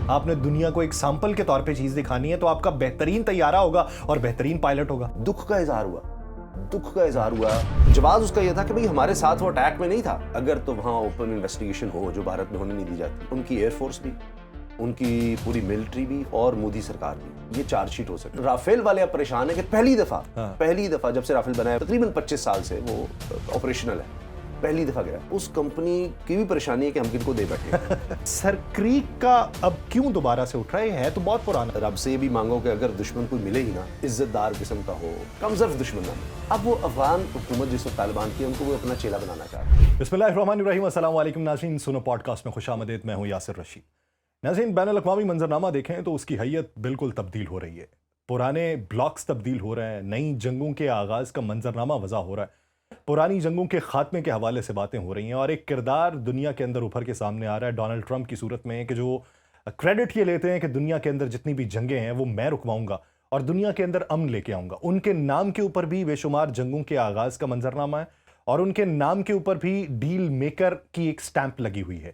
آپ نے دنیا کو ایک سیمپل کے طور پہ چیز دکھانی ہے تو آپ کا بہترین طیارہ ہوگا اور بہترین پائلٹ ہوگا. دکھ کا اظہار ہوا. جواز اس کا یہ تھا کہ بھئی ہمارے ساتھ وہ اٹیک میں نہیں تھا. اگر تو وہاں اوپن انویسٹیگیشن ہو جو بھارت میں ہونے نہیں دی جاتی. ان کی ایئر فورس بھی, ان کی پوری ملٹری بھی اور مودی سرکار بھی, یہ چارج شیٹ ہو سکتی. رافیل والے اب پریشان ہیں کہ پہلی دفعہ جب سے رافیل بنا ہے تقریباً 25 سال سے وہ آپریشنل ہے, پہلی دفعہ گیا. اس کمپنی کی بھی پریشانی ہے کہ ہم کن کو دے بیٹھے. سر کریک کا اب کیوں دوبارہ سے اٹھ رہے ہیں؟ تو بہت پرانا. رب سے یہ بھی مانگو کہ اگر دشمن کوئی ملے ہی نا عزت دار قسم کا ہو, کم ظرف دشمن نہ ملے. اب وہ افغان حکومت جس وقت طالبان کی ان کو وہ اپنا چیلا بنانا چاہ رہا ہے. بسم اللہ الرحمن الرحیم. السلام علیکم ناظرین, سنو پوڈ کاسٹ میں خوش آمدید. میں ہوں یاسر رشید. ناظرین, بین الاقوامی منظرنامہ دیکھیں تو اس کی حیت بالکل تبدیل ہو رہی ہے. پرانے بلاکس تبدیل ہو رہے ہیں, نئی جنگوں کے آغاز کا منظرنامہ وضع ہو رہا ہے, پرانی جنگوں کے خاتمے کے حوالے سے باتیں ہو رہی ہیں, اور ایک کردار دنیا کے اندر ابھر کے سامنے آ رہا ہے ڈونلڈ ٹرمپ کی صورت میں, کہ جو کریڈٹ یہ لیتے ہیں کہ دنیا کے اندر جتنی بھی جنگیں ہیں وہ میں رکواؤں گا اور دنیا کے اندر امن لے کے آؤں گا. ان کے نام کے اوپر بھی بے شمار جنگوں کے آغاز کا منظرنامہ ہے اور ان کے نام کے اوپر بھی ڈیل میکر کی ایک سٹیمپ لگی ہوئی ہے.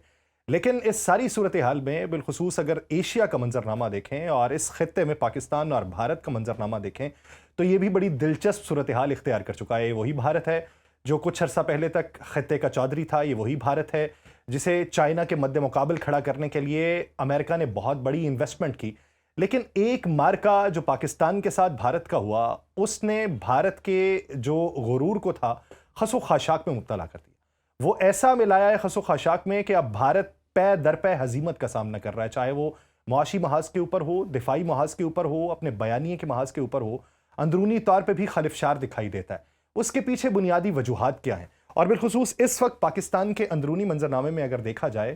لیکن اس ساری صورتحال میں بالخصوص اگر ایشیا کا منظرنامہ دیکھیں اور اس خطے میں پاکستان اور بھارت کا منظرنامہ دیکھیں تو یہ بھی بڑی دلچسپ صورتحال اختیار کر چکا ہے. یہ وہی بھارت ہے جو کچھ عرصہ پہلے تک خطے کا چودھری تھا. یہ وہی بھارت ہے جسے چائنا کے مد مقابل کھڑا کرنے کے لیے امریکہ نے بہت بڑی انویسٹمنٹ کی. لیکن ایک مارکا جو پاکستان کے ساتھ بھارت کا ہوا, اس نے بھارت کے جو غرور کو تھا خس و خاشاک میں مبتلا کر دیا. وہ ایسا ملایا ہے خس و خاشاک میں کہ اب بھارت پے در پے ہزیمت کا سامنا کر رہا ہے, چاہے وہ معاشی محاذ کے اوپر ہو, دفاعی محاذ کے اوپر ہو, اپنے بیانیے کے محاذ کے اوپر ہو. اندرونی طور پہ بھی خلفشار دکھائی دیتا ہے. اس کے پیچھے بنیادی وجوہات کیا ہیں؟ اور بالخصوص اس وقت پاکستان کے اندرونی منظرنامے میں اگر دیکھا جائے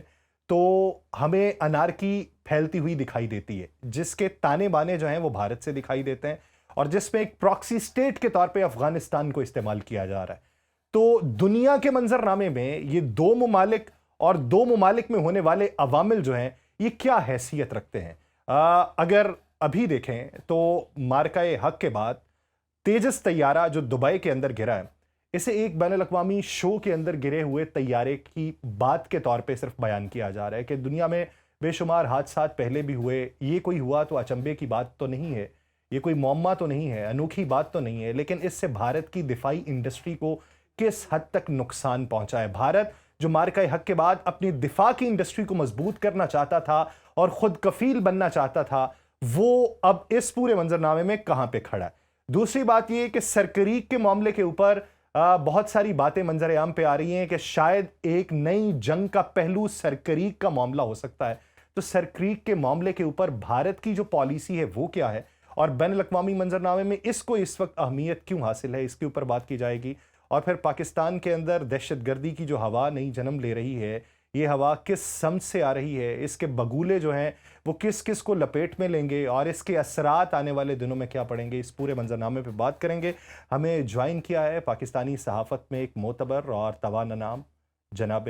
تو ہمیں انارکی پھیلتی ہوئی دکھائی دیتی ہے, جس کے تانے بانے جو ہیں وہ بھارت سے دکھائی دیتے ہیں, اور جس میں ایک پراکسی سٹیٹ کے طور پہ افغانستان کو استعمال کیا جا رہا ہے. تو دنیا کے منظرنامے میں یہ دو ممالک اور دو ممالک میں ہونے والے عوامل جو ہیں یہ کیا حیثیت رکھتے ہیں؟ اگر ابھی دیکھیں تو مارکہ حق کے بعد تیجس طیارہ جو دبئی کے اندر گرا ہے, اسے ایک بین الاقوامی شو کے اندر گرے ہوئے طیارے کی بات کے طور پہ صرف بیان کیا جا رہا ہے کہ دنیا میں بے شمار حادثات پہلے بھی ہوئے, یہ کوئی ہوا تو اچنبے کی بات تو نہیں ہے, یہ کوئی معمہ تو نہیں ہے, انوکھی بات تو نہیں ہے. لیکن اس سے بھارت کی دفاعی انڈسٹری کو کس حد تک نقصان پہنچا ہے؟ بھارت جو مارکہ حق کے بعد اپنی دفاع کی انڈسٹری کو مضبوط کرنا چاہتا تھا اور خود کفیل بننا چاہتا تھا, وہ اب اس پورے منظرنامے میں کہاں پہ کھڑا ہے؟ دوسری بات یہ کہ سرکریک کے معاملے کے اوپر بہت ساری باتیں منظر عام پہ آ رہی ہیں کہ شاید ایک نئی جنگ کا پہلو سرکریک کا معاملہ ہو سکتا ہے. تو سرکریک کے معاملے کے اوپر بھارت کی جو پالیسی ہے وہ کیا ہے, اور بین الاقوامی منظرنامے میں اس کو اس وقت اہمیت کیوں حاصل ہے, اس کے اوپر بات کی جائے گی. اور پھر پاکستان کے اندر دہشت گردی کی جو ہوا نئی جنم لے رہی ہے, یہ ہوا کس سمت سے آ رہی ہے, اس کے بگولے جو ہیں وہ کس کس کو لپیٹ میں لیں گے, اور اس کے اثرات آنے والے دنوں میں کیا پڑیں گے, اس پورے منظرنامے پہ بات کریں گے. ہمیں جوائن کیا ہے پاکستانی صحافت میں ایک معتبر اور توانا نام جناب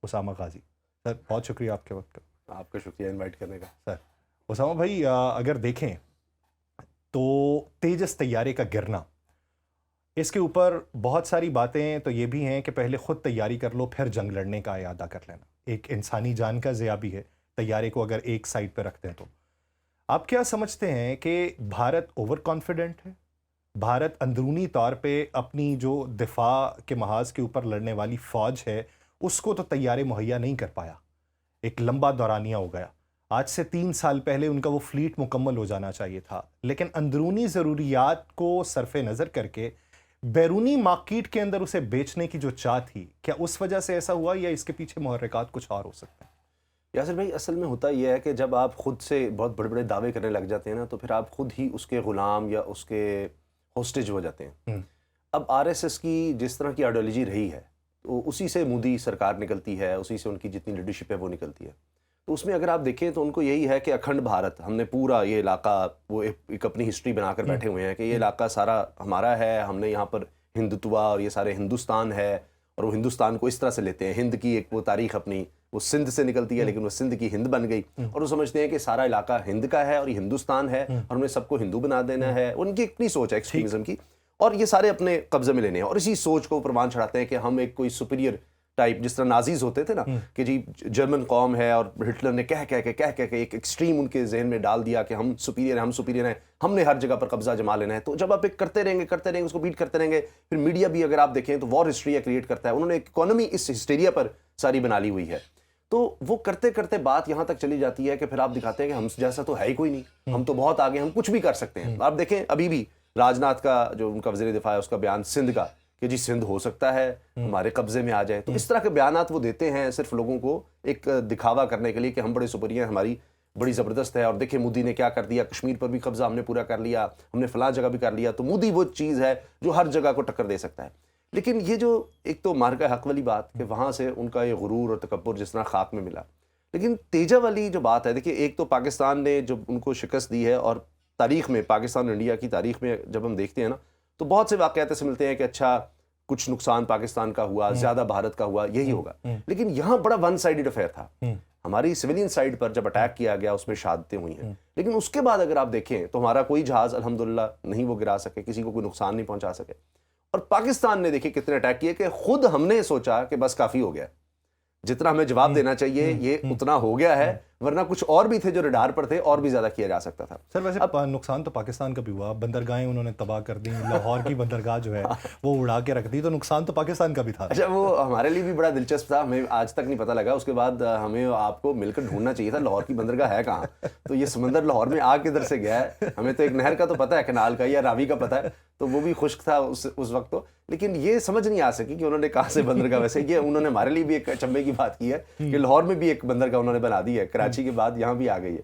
اسامہ غازی. سر بہت شکریہ آپ کے وقت کا. آپ کا شکریہ انوائٹ کرنے کا. سر اسامہ بھائی, اگر دیکھیں تو تیجس طیارے کا گرنا, اس کے اوپر بہت ساری باتیں تو یہ بھی ہیں کہ پہلے خود تیاری کر لو پھر جنگ لڑنے کا اعادہ کر لینا. ایک انسانی جان کا ضیاع بھی ہے طیارے کو اگر ایک سائڈ پہ رکھتے ہیں تو. آپ کیا سمجھتے ہیں کہ بھارت اوور کانفیڈنٹ ہے؟ بھارت اندرونی طور پہ اپنی جو دفاع کے محاذ کے اوپر لڑنے والی فوج ہے اس کو تو طیارے مہیا نہیں کر پایا, ایک لمبا دورانیہ ہو گیا. آج سے 3 سال پہلے ان کا وہ فلیٹ مکمل ہو جانا چاہیے تھا, لیکن اندرونی ضروریات کو صرف نظر کر کے بیرونی مارکیٹ کے اندر اسے بیچنے کی جو چاہ تھی, کیا اس وجہ سے ایسا ہوا یا اس کے پیچھے محرکات کچھ اور ہو سکتے ہیں؟ یاسر بھائی, اصل میں ہوتا یہ ہے کہ جب آپ خود سے بہت بڑے بڑے دعوے کرنے لگ جاتے ہیں نا, تو پھر آپ خود ہی اس کے غلام یا اس کے ہوسٹیج ہو جاتے ہیں. اب RSS کی جس طرح کی آئیڈیالوجی رہی ہے تو اسی سے مودی سرکار نکلتی ہے, اسی سے ان کی جتنی لیڈرشپ ہے وہ نکلتی ہے. تو اس میں اگر آپ دیکھیں تو ان کو یہی ہے کہ اکھنڈ بھارت, ہم نے پورا یہ علاقہ, وہ ایک اپنی ہسٹری بنا کر بیٹھے ہوئے ہیں کہ یہ علاقہ سارا ہمارا ہے, ہم نے یہاں پر ہندوتوا اور یہ سارے ہندوستان ہے, اور وہ ہندوستان کو اس طرح سے لیتے ہیں. ہند کی ایک وہ تاریخ اپنی وہ سندھ سے نکلتی ہے, لیکن وہ سندھ کی ہند بن گئی, اور وہ سمجھتے ہیں کہ سارا علاقہ ہند کا ہے اور یہ ہندوستان ہے اور ہمیں سب کو ہندو بنا دینا ہے. ان کی اپنی سوچ ہے ایکسٹریمزم کی, اور یہ سارے اپنے قبضے میں لینے ہیں, اور اسی سوچ کو پروان چڑھاتے ہیں کہ ہم ایک کوئی سپیریئر ٹائپ جس طرح نازیز ہوتے تھے نا کہ جی جرمن قوم ہے اور ہٹلر نے کہہ کے ایک ایکسٹریم ان کے ذہن میں ڈال دیا کہ ہم سپیریئر ہیں ہم نے ہر جگہ پر قبضہ جما لینا ہے. تو جب آپ ایک کرتے رہیں گے اس کو بیٹ کرتے رہیں گے, پھر میڈیا بھی اگر آپ دیکھیں تو وار ہسٹری کریٹ کرتا ہے. انہوں نے ایک اکانومی اس ہسٹیریا پر ساری بنا لی ہوئی ہے. تو وہ کرتے کرتے بات یہاں تک چلی جاتی ہے کہ پھر آپ دکھاتے ہیں کہ ہم جیسا تو ہے ہی کوئی نہیں, ہم تو بہت آگے, ہم کچھ بھی کر سکتے ہیں. آپ دیکھیں ابھی بھی راج ناتھ کا جو ان کا وزیر دفاع ہے اس کا بیان سندھ کا کہ جی سندھ ہو سکتا ہے ہمارے قبضے میں آ جائے. تو اس طرح کے بیانات وہ دیتے ہیں صرف لوگوں کو ایک دکھاوا کرنے کے لیے کہ ہم بڑے سپریئر ہیں, ہماری بڑی زبردست ہے. اور دیکھیں مودی نے کیا کر دیا, کشمیر پر بھی قبضہ ہم نے پورا کر لیا, ہم نے فلاں جگہ بھی کر لیا. تو مودی وہ چیز ہے جو ہر جگہ کو ٹکر دے سکتا ہے. لیکن یہ جو ایک تو مارکہ حق والی بات کہ وہاں سے ان کا یہ غرور اور تکبر جس طرح خاک میں ملا. لیکن تیجا والی جو بات ہے, دیکھیں ایک تو پاکستان نے جب ان کو شکست دی ہے اور تاریخ میں پاکستان اور انڈیا کی تاریخ میں جب ہم دیکھتے ہیں نا تو بہت سے واقعات ایسے ملتے ہیں کہ اچھا کچھ نقصان پاکستان کا ہوا, زیادہ بھارت کا ہوا, یہی ہوگا. لیکن یہاں بڑا ون سائیڈڈ افیئر تھا. ہماری سویلین سائڈ پر جب اٹیک کیا گیا اس میں شہادتیں ہوئی ہیں, لیکن اس کے بعد اگر آپ دیکھیں تو ہمارا کوئی جہاز الحمدللہ نہیں وہ گرا سکے, کسی کو کوئی نقصان نہیں پہنچا سکے. اور پاکستان نے دیکھیں کتنے اٹیک کیے کہ خود ہم نے سوچا کہ بس کافی ہو گیا, جتنا ہمیں جواب دینا چاہیے یہ اتنا ہو گیا ہے, ورنہ کچھ اور بھی تھے جو ریڈار پر تھے اور بھی زیادہ کیا جا سکتا تھا. سر ویسے نقصان تو پاکستان کا بھی ہوا, بندرگاہیں انہوں نے تباہ کر دی, لاہور کی بندرگاہ جو ہے وہ اڑا کے رکھ دی, تو نقصان تو پاکستان کا بھی تھا. اچھا وہ ہمارے لیے بھی بڑا دلچسپ تھا, ہمیں آج تک نہیں پتہ لگا. اس کے بعد ہمیں آپ کو مل کر ڈھونڈنا چاہیے تھا لاہور کی بندرگاہ ہے کہاں. تو یہ سمندر لاہور میں آ کدھر سے گیا ہے, ہمیں تو ایک نہر کا تو پتہ ہے, کنال کا یا راوی کا پتہ ہے, تو وہ بھی خشک تھا اس وقت. تو لیکن یہ سمجھ نہیں آ سکی کہ انہوں نے کہاں سے بندرگاہ, ویسے یہ انہوں نے ہمارے لیے بھی ایک چمبے کی بات کی ہے کہ لاہور میں بھی ایک بندرگاہ انہوں نے بنا دی ہے, کراچی کے بعد یہاں بھی آ گئی ہے.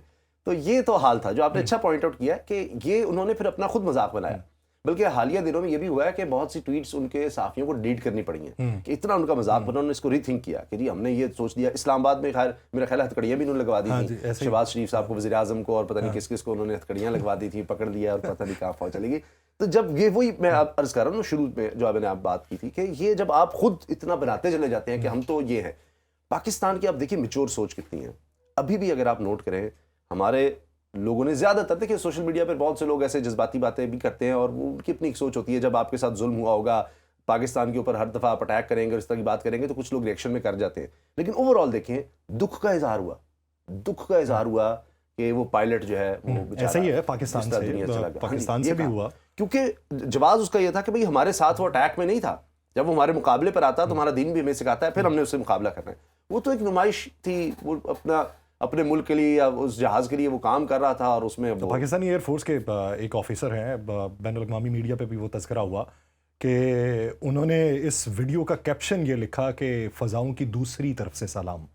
تو یہ تو حال تھا جو آپ نے اچھا پوائنٹ آؤٹ کیا کہ یہ انہوں نے پھر اپنا خود مذاق بنایا. بلکہ حالیہ دنوں میں یہ بھی ہوا ہے کہ بہت سی ٹویٹس ان کے صحافیوں کو ڈیلیٹ کرنی پڑی ہیں کہ اتنا ان کا مذاق بنا. انہوں نے اس کو ری تھنک کیا کہ جی ہم نے یہ سوچ لیا. اسلام آباد میں خیر میرا خیال ہے ہتھکڑیاں بھی انہوں نے لگوا دی تھیں, شہباز شریف صاحب کو, وزیر اعظم کو, اور پتہ نہیں کس کس کو انہوں نے ہتھکڑیاں لگوا دی تھیں, پکڑ لیا اور پتہ نہیں کہاں فوج چلے گی. تو جب یہ وہی میں عرض کر رہا ہوں شروع میں جو میں نے آپ بات کی تھی کہ یہ جب آپ خود اتنا بناتے چلے جاتے ہیں کہ ہم تو یہ ہیں. پاکستان کی آپ دیکھیں میچور سوچ کتنی ہے. ابھی بھی اگر آپ نوٹ کریں ہمارے لوگوں نے زیادہ تر, دیکھیں سوشل میڈیا پر بہت سے لوگ ایسے جذباتی باتیں بھی کرتے ہیں اور وہ ان کی اپنی ایک سوچ ہوتی ہے. جب آپ کے ساتھ ظلم ہوا ہوگا, پاکستان کے اوپر ہر دفعہ آپ اٹیک کریں گے اور اس طرح کی بات کریں گے تو کچھ لوگ ریئیکشن میں کر جاتے ہیں. لیکن اوور آل دیکھیں دکھ کا اظہار ہوا کہ وہ پائلٹ جو ہے وہ ایسا ہی ہے پاکستان سے بھی ہوا, کیونکہ جواز اس کا یہ تھا کہ بھئی ہمارے ساتھ وہ اٹیک میں نہیں تھا. جب وہ ہمارے مقابلے پر آتا تو ہمارا دین بھی ہمیں سکھاتا ہے پھر ہم نے اس سے مقابلہ کرنا ہے. وہ تو ایک نمائش تھی, وہ اپنے ملک کے لیے یا اس جہاز کے لیے وہ کام کر رہا تھا. اور اس میں پاکستانی ایئر فورس کے ایک آفیسر ہیں, بین الاقوامی میڈیا پہ بھی وہ تذکرہ ہوا کہ انہوں نے اس ویڈیو کا کیپشن یہ لکھا کہ فضاؤں کی دوسری طرف سے سلام,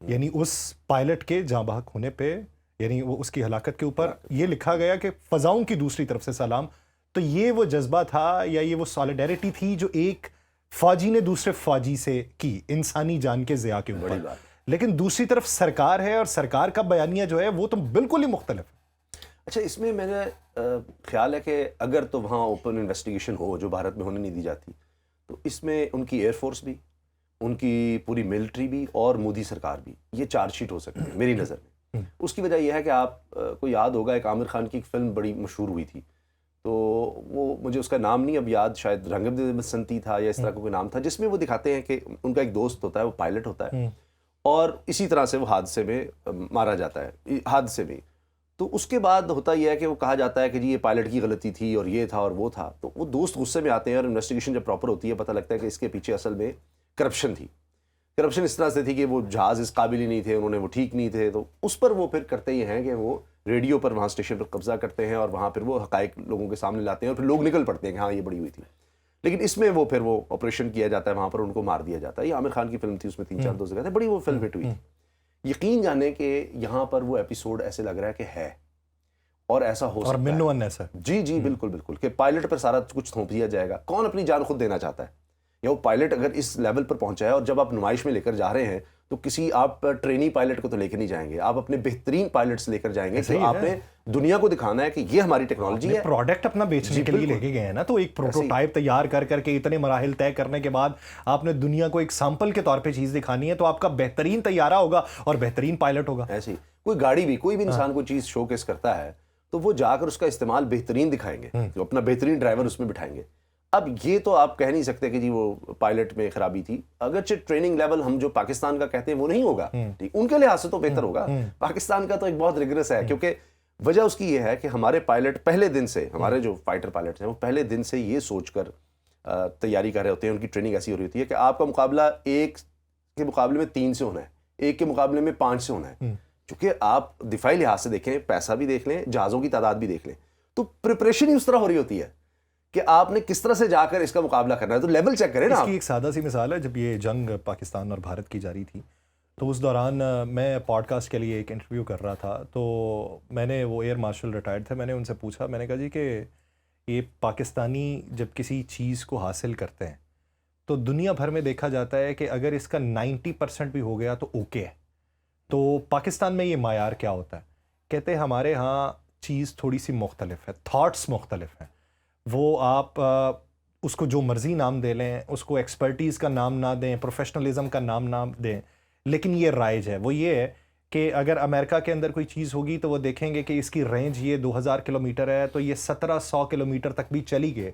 یعنی اس پائلٹ کے جاں بحق ہونے پہ, یعنی وہ اس کی ہلاکت کے اوپر یہ لکھا گیا کہ فضاؤں کی دوسری طرف سے سلام. تو یہ وہ جذبہ تھا یا یہ وہ سالیڈیرٹی تھی جو ایک فوجی نے دوسرے فوجی سے کی انسانی جان کے ضیاع کے اوپر. لیکن دوسری طرف سرکار ہے اور سرکار کا بیانیہ جو ہے وہ تو بالکل ہی مختلف ہے. اچھا اس میں میرا خیال ہے کہ اگر تو وہاں اوپن انویسٹیگیشن ہو جو بھارت میں ہونے نہیں دی جاتی, تو اس میں ان کی ایئر فورس بھی, ان کی پوری ملٹری بھی اور مودی سرکار بھی, یہ چارج شیٹ ہو سکتی ہے میری نظر میں. اس کی وجہ یہ ہے کہ آپ کو یاد ہوگا ایک عامر خان کی ایک فلم بڑی مشہور ہوئی تھی, تو وہ مجھے اس کا نام نہیں اب یاد, شاید رنگم دے بسنتی تھا یا اس طرح کا کوئی نام تھا, جس میں وہ دکھاتے ہیں کہ ان کا ایک دوست ہوتا ہے وہ پائلٹ ہوتا ہے اور اسی طرح سے وہ حادثے میں مارا جاتا ہے, حادثے میں. تو اس کے بعد ہوتا یہ ہے کہ وہ کہا جاتا ہے کہ جی یہ پائلٹ کی غلطی تھی اور یہ تھا اور وہ تھا. تو وہ دوست غصے میں آتے ہیں اور انویسٹیگیشن جب پراپر ہوتی ہے پتہ لگتا ہے کہ اس کے پیچھے اصل میں کرپشن تھی. کرپشن اس طرح سے تھی کہ وہ جہاز اس قابل ہی نہیں تھے, انہوں نے وہ ٹھیک نہیں تھے. تو اس پر وہ پھر کرتے یہ ہیں کہ وہ ریڈیو پر وہاں اسٹیشن پر قبضہ کرتے ہیں اور وہاں پھر وہ حقائق لوگوں کے سامنے لاتے ہیں اور پھر لوگ نکل پڑتے ہیں کہ ہاں یہ بڑی ہوئی تھی. لیکن اس میں وہ پھر وہ آپریشن کیا جاتا ہے, وہاں پر ان کو مار دیا جاتا ہے. یہ عامر خان کی فلم تھی, اس میں 3-4 دوست گئے تھے, بڑی وہ فلم ہٹ ہوئی تھی. یقین جانے کہ یہاں پر وہ ایپیسوڈ ایسے لگ رہا ہے کہ ہے اور ایسا ہو سکتا ہے. جی بالکل بالکل, کہ پائلٹ پر سارا کچھ تھوپ دیا جائے گا. کون اپنی جان خود دینا چاہتا ہے؟ یا وہ پائلٹ اگر اس لیول پر پہنچا ہے اور جب آپ نمائش میں لے کر جا رہے ہیں تو کسی آپ ٹرینی پائلٹ کو تو لے کے نہیں جائیں گے, آپ اپنے بہترین پائلٹس لے کر جائیں گے. تو آپ نے دنیا کو دکھانا ہے کہ یہ ہماری ٹیکنالوجی ہے. پروڈکٹ اپنا بیچنے کے لیے لے کے گئے ہیں نا, تو ایک پروٹوٹائپ تیار کر کے اتنے مراحل طے کرنے کے بعد آپ نے دنیا کو ایک سیمپل کے طور پہ چیز دکھانی ہے, تو آپ کا بہترین طیارہ ہوگا اور بہترین پائلٹ ہوگا. ایسی کوئی گاڑی بھی, کوئی بھی انسان کوئی چیز شو کیس کرتا ہے تو وہ جا کر اس کا استعمال بہترین دکھائیں گے, جو اپنا بہترین ڈرائیور اس میں بٹھائیں گے. اب یہ تو آپ کہہ نہیں سکتے کہ جی وہ پائلٹ میں خرابی تھی، اگرچہ ٹریننگ لیول ہم جو پاکستان کا کہتے ہیں وہ نہیں ہوگا، ٹھیک ان کے لحاظ سے تو بہتر ہوگا، پاکستان کا تو ایک بہت ریگرس ہے، کیونکہ وجہ اس کی یہ ہے کہ ہمارے پائلٹ پہلے دن سے، ہمارے جو فائٹر پائلٹس ہیں وہ پہلے دن سے یہ سوچ کر تیاری کر رہے ہوتے ہیں، ان کی ٹریننگ ایسی ہو رہی ہوتی ہے کہ آپ کا مقابلہ 1 کے مقابلے میں 3 سے ہونا ہے، 1 کے مقابلے میں 5 سے ہونا ہے، چونکہ آپ دفاعی لحاظ سے دیکھیں، پیسہ بھی دیکھ لیں، جہازوں کی تعداد بھی دیکھ لیں، تو پریپریشن ہی اس طرح ہو رہی ہوتی ہے کہ آپ نے کس طرح سے جا کر اس کا مقابلہ کرنا ہے، تو لیول چیک کریں نا۔ اس کی ایک سادہ سی مثال ہے، جب یہ جنگ پاکستان اور بھارت کی جاری تھی تو اس دوران میں پوڈ کاسٹ کے لیے ایک انٹرویو کر رہا تھا، تو میں نے، وہ ایئر مارشل ریٹائرڈ تھے، میں نے ان سے پوچھا، میں نے کہا جی کہ یہ پاکستانی جب کسی چیز کو حاصل کرتے ہیں تو دنیا بھر میں دیکھا جاتا ہے کہ اگر اس کا 90% بھی ہو گیا تو اوکے ہے، تو پاکستان میں یہ معیار کیا ہوتا ہے؟ کہتے ہیں ہمارے ہاں چیز تھوڑی سی مختلف ہے، تھاٹس مختلف ہیں، وہ آپ اس کو جو مرضی نام دے لیں، اس کو ایکسپرٹیز کا نام نہ دیں، پروفیشنلزم کا نام نہ دیں، لیکن یہ رائج ہے، وہ یہ ہے کہ اگر امریکہ کے اندر کوئی چیز ہوگی تو وہ دیکھیں گے کہ اس کی رینج یہ 2000 کلومیٹر ہے، تو یہ 1700 کلومیٹر تک بھی چلی گئے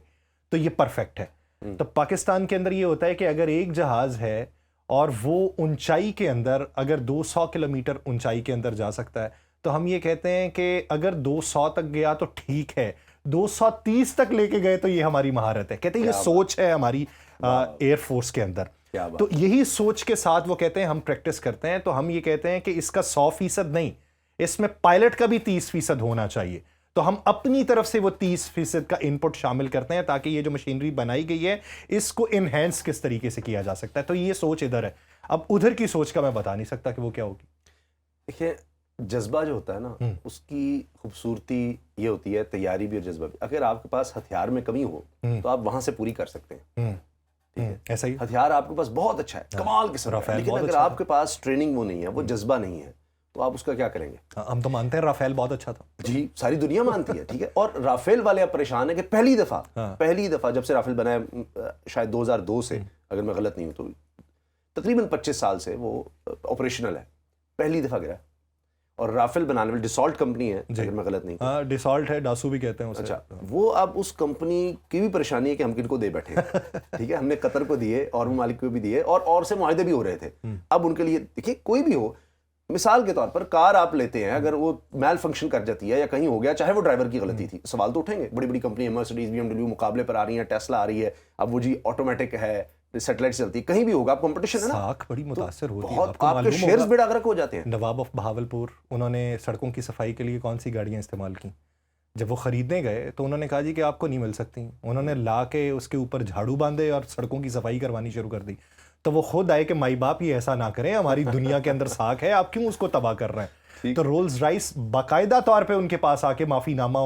تو یہ پرفیکٹ ہے۔ تو پاکستان کے اندر یہ ہوتا ہے کہ اگر ایک جہاز ہے اور وہ اونچائی کے اندر اگر 200 کلومیٹر اونچائی کے اندر جا سکتا ہے تو ہم یہ کہتے ہیں کہ اگر 200 تک گیا تو ٹھیک ہے، 230 تک لے کے گئے تو یہ ہماری مہارت ہے۔ کہتے ہیں یہ سوچ ہے ہماری ایئر فورس کے اندر، تو یہی سوچ کے ساتھ وہ کہتے ہیں ہم پریکٹس کرتے ہیں، تو ہم یہ کہتے ہیں کہ اس کا 100% نہیں، اس میں پائلٹ کا بھی 30% ہونا چاہیے، تو ہم اپنی طرف سے وہ 30% کا انپٹ شامل کرتے ہیں تاکہ یہ جو مشینری بنائی گئی ہے اس کو انہینس کس طریقے سے کیا جا سکتا ہے۔ تو یہ سوچ ادھر ہے، اب ادھر کی سوچ کا میں بتا نہیں سکتا کہ وہ کیا ہوگی۔ دیکھیں جذبہ جو ہوتا ہے نا، اس کی خوبصورتی یہ ہوتی ہے، تیاری بھی اور جذبہ بھی۔ اگر آپ کے پاس ہتھیار میں کمی ہو تو آپ وہاں سے پوری کر سکتے ہیں، ٹھیک ہے، ایسا ہی ہتھیار آپ کے پاس بہت اچھا ہے، کمال قسم کا، لیکن اگر آپ کے پاس ٹریننگ وہ نہیں ہے، وہ جذبہ نہیں ہے، تو آپ اس کا کیا کریں گے؟ ہم تو مانتے ہیں رافیل بہت اچھا تھا، جی ساری دنیا مانتی ہے، ٹھیک ہے، اور رافیل والے اب پریشان ہیں کہ پہلی دفعہ جب سے رافیل بنا ہے، شاید 2002 سے اگر میں غلط نہیں ہوں تو تقریباً 25 سال سے وہ آپریشنل ہے، پہلی دفعہ گرا ہے، اور رافیل بنانے والی ڈیسالٹ کمپنی ہے اگر میں غلط نہیں ہوں، ڈیسالٹ ہے، ڈاسو بھی کہتے ہیں اسے۔ اچھا، وہ اب اس کمپنی کی بھی پریشانی ہے کہ ہم کن کو دے بیٹھے ہیں، ٹھیک ہے، ہم نے قطر کو دیے اور ممالک کو بھی دیے، اور سے معاہدے بھی ہو رہے تھے، اب ان کے لیے دیکھیے کوئی بھی ہو، مثال کے طور پر کار آپ لیتے ہیں، اگر وہ میل فنکشن کر جاتی ہے یا کہیں ہو گیا، چاہے وہ ڈرائیور کی غلطی تھی، سوال تو اٹھیں گے۔ بڑی بڑی company Mercedes, B M W مقابلے پر آ رہی ہیں، ٹیسلا آ رہی ہے، اب وہ جی آٹومیٹک ہے، سیٹلائٹ چلتی ہے، کہیں بھی ہوگا، کمپٹیشن ہے نا، ساکھ بڑی متاثر ہوتی ہے، بہت آپ کے شیئرز بے ڈاگرک ہو جاتے ہیں۔ نواب آف بہاولپور، انہوں نے سڑکوں کی صفائی کے لیے کون سی گاڑیاں استعمال کی؟ جب وہ خریدنے گئے تو انہوں نے کہا جی کہ آپ کو نہیں مل سکتی، انہوں نے لا کے اس کے اوپر جھاڑو باندھے اور سڑکوں کی صفائی کروانی شروع کر دی، تو وہ خود آئے کہ مائی باپ یہ ایسا نہ کریں، ہماری دنیا کے اندر ساکھ ہے، آپ کیوں اس کو تباہ کر رہے ہیں؟ تو رولز رائس باقاعدہ طور پہ ان کے پاس آ کے معافی نامہ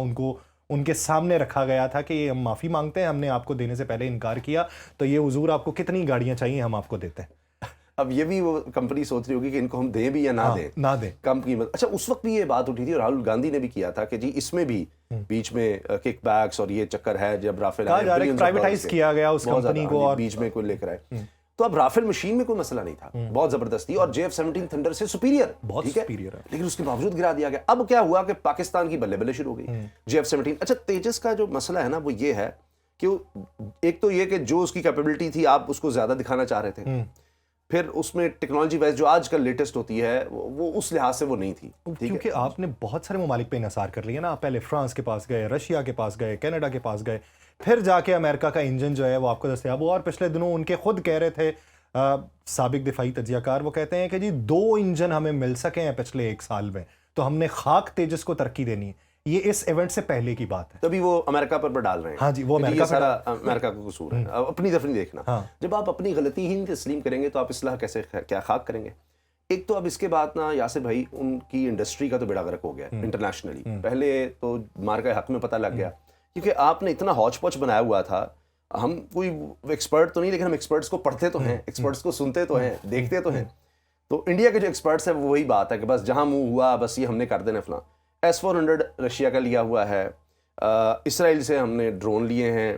ان کے سامنے رکھا گیا تھا کہ ہم معافی مانگتے ہیں، ہم نے آپ کو دینے سے پہلے انکار کیا، تو یہ حضور آپ کو کتنی گاڑیاں چاہیے ہم آپ کو دیتے ہیں۔ اب یہ بھی وہ کمپنی سوچ رہی ہوگی کہ ان کو ہم دیں بھی یا نہ دیں کم قیمت۔ اچھا، اس وقت بھی یہ بات اٹھی تھی اور راہل گاندھی نے بھی کیا تھا کہ جی اس میں بھی بیچ میں کک بیکس اور یہ چکر ہے، جب رافیل پرائیویٹائز کیا گیا اس کمپنی کو اور بیچ میں کوئی لے کر آئے، تو اب رافیل مشین میں کوئی مسئلہ نہیں تھا، بہت زبردستی، اور JF-17 تھنڈر سے سپیریئر، بہت سپیریئر ہے، لیکن اس کے باوجود گرا دیا گیا۔ اب کیا ہوا کہ پاکستان کی بلے بلے شروع ہو گئی JF-17۔ اچھا، تیجس کا جو مسئلہ ہے نا وہ یہ ہے کہ ایک تو یہ کہ جو اس کی کیپیبلٹی تھی آپ اس کو زیادہ دکھانا چاہ رہے تھے، پھر اس میں ٹیکنالوجی وائز جو آج کل لیٹسٹ ہوتی ہے وہ اس لحاظ سے وہ نہیں تھی، کیونکہ آپ نے بہت سارے ممالک پہ انحصار کر لیا نا، آپ پہلے فرانس کے پاس گئے، رشیا کے پاس گئے، کینیڈا کے پاس گئے، پھر جا کے امریکہ کا انجن جو ہے وہ آپ کو دستیاب ہوا، اور پچھلے دنوں ان کے خود کہہ رہے تھے سابق دفاعی تجزیہ کار، وہ کہتے ہیں کہ جی 2 انجن ہمیں مل سکے ہیں پچھلے 1 سال میں، تو ہم نے خاک تیجس کو ترقی دینی ہے۔ یہ اس ایونٹ سے پہلے کی بات ہے، تبھی وہ امریکہ پر ڈال رہے ہیں۔ ہاں جی، وہ امریکہ سارا امریکہ کا قصور ہے، اپنی طرف نہیں دیکھنا۔ جب آپ اپنی غلطی ہی نہیں تسلیم کریں گے تو آپ اصلاح کیسے، کیا خاک کریں گے؟ ایک تو اب اس کے بعد نا یاسر بھائی، ان کی انڈسٹری کا تو بیڑا غرق ہو گیا انٹرنیشنلی، پہلے تو مارکا حق میں پتہ لگ گیا، کیونکہ آپ نے اتنا ہاچ پوچ بنایا ہوا تھا، ہم کوئی ایکسپرٹ تو نہیں، لیکن ہم ایکسپرٹس کو پڑھتے تو ہیں، ایکسپرٹس کو سنتے تو ہیں، دیکھتے تو ہیں، تو انڈیا کے جو ایکسپرٹس ہیں وہی بات ہے کہ بس جہاں منہ ہوا بس یہ ہم نے کر دینا فلاں۔ S-400 رشیا کا لیا ہوا ہے، اسرائیل سے ہم نے ڈرون لیے ہیں،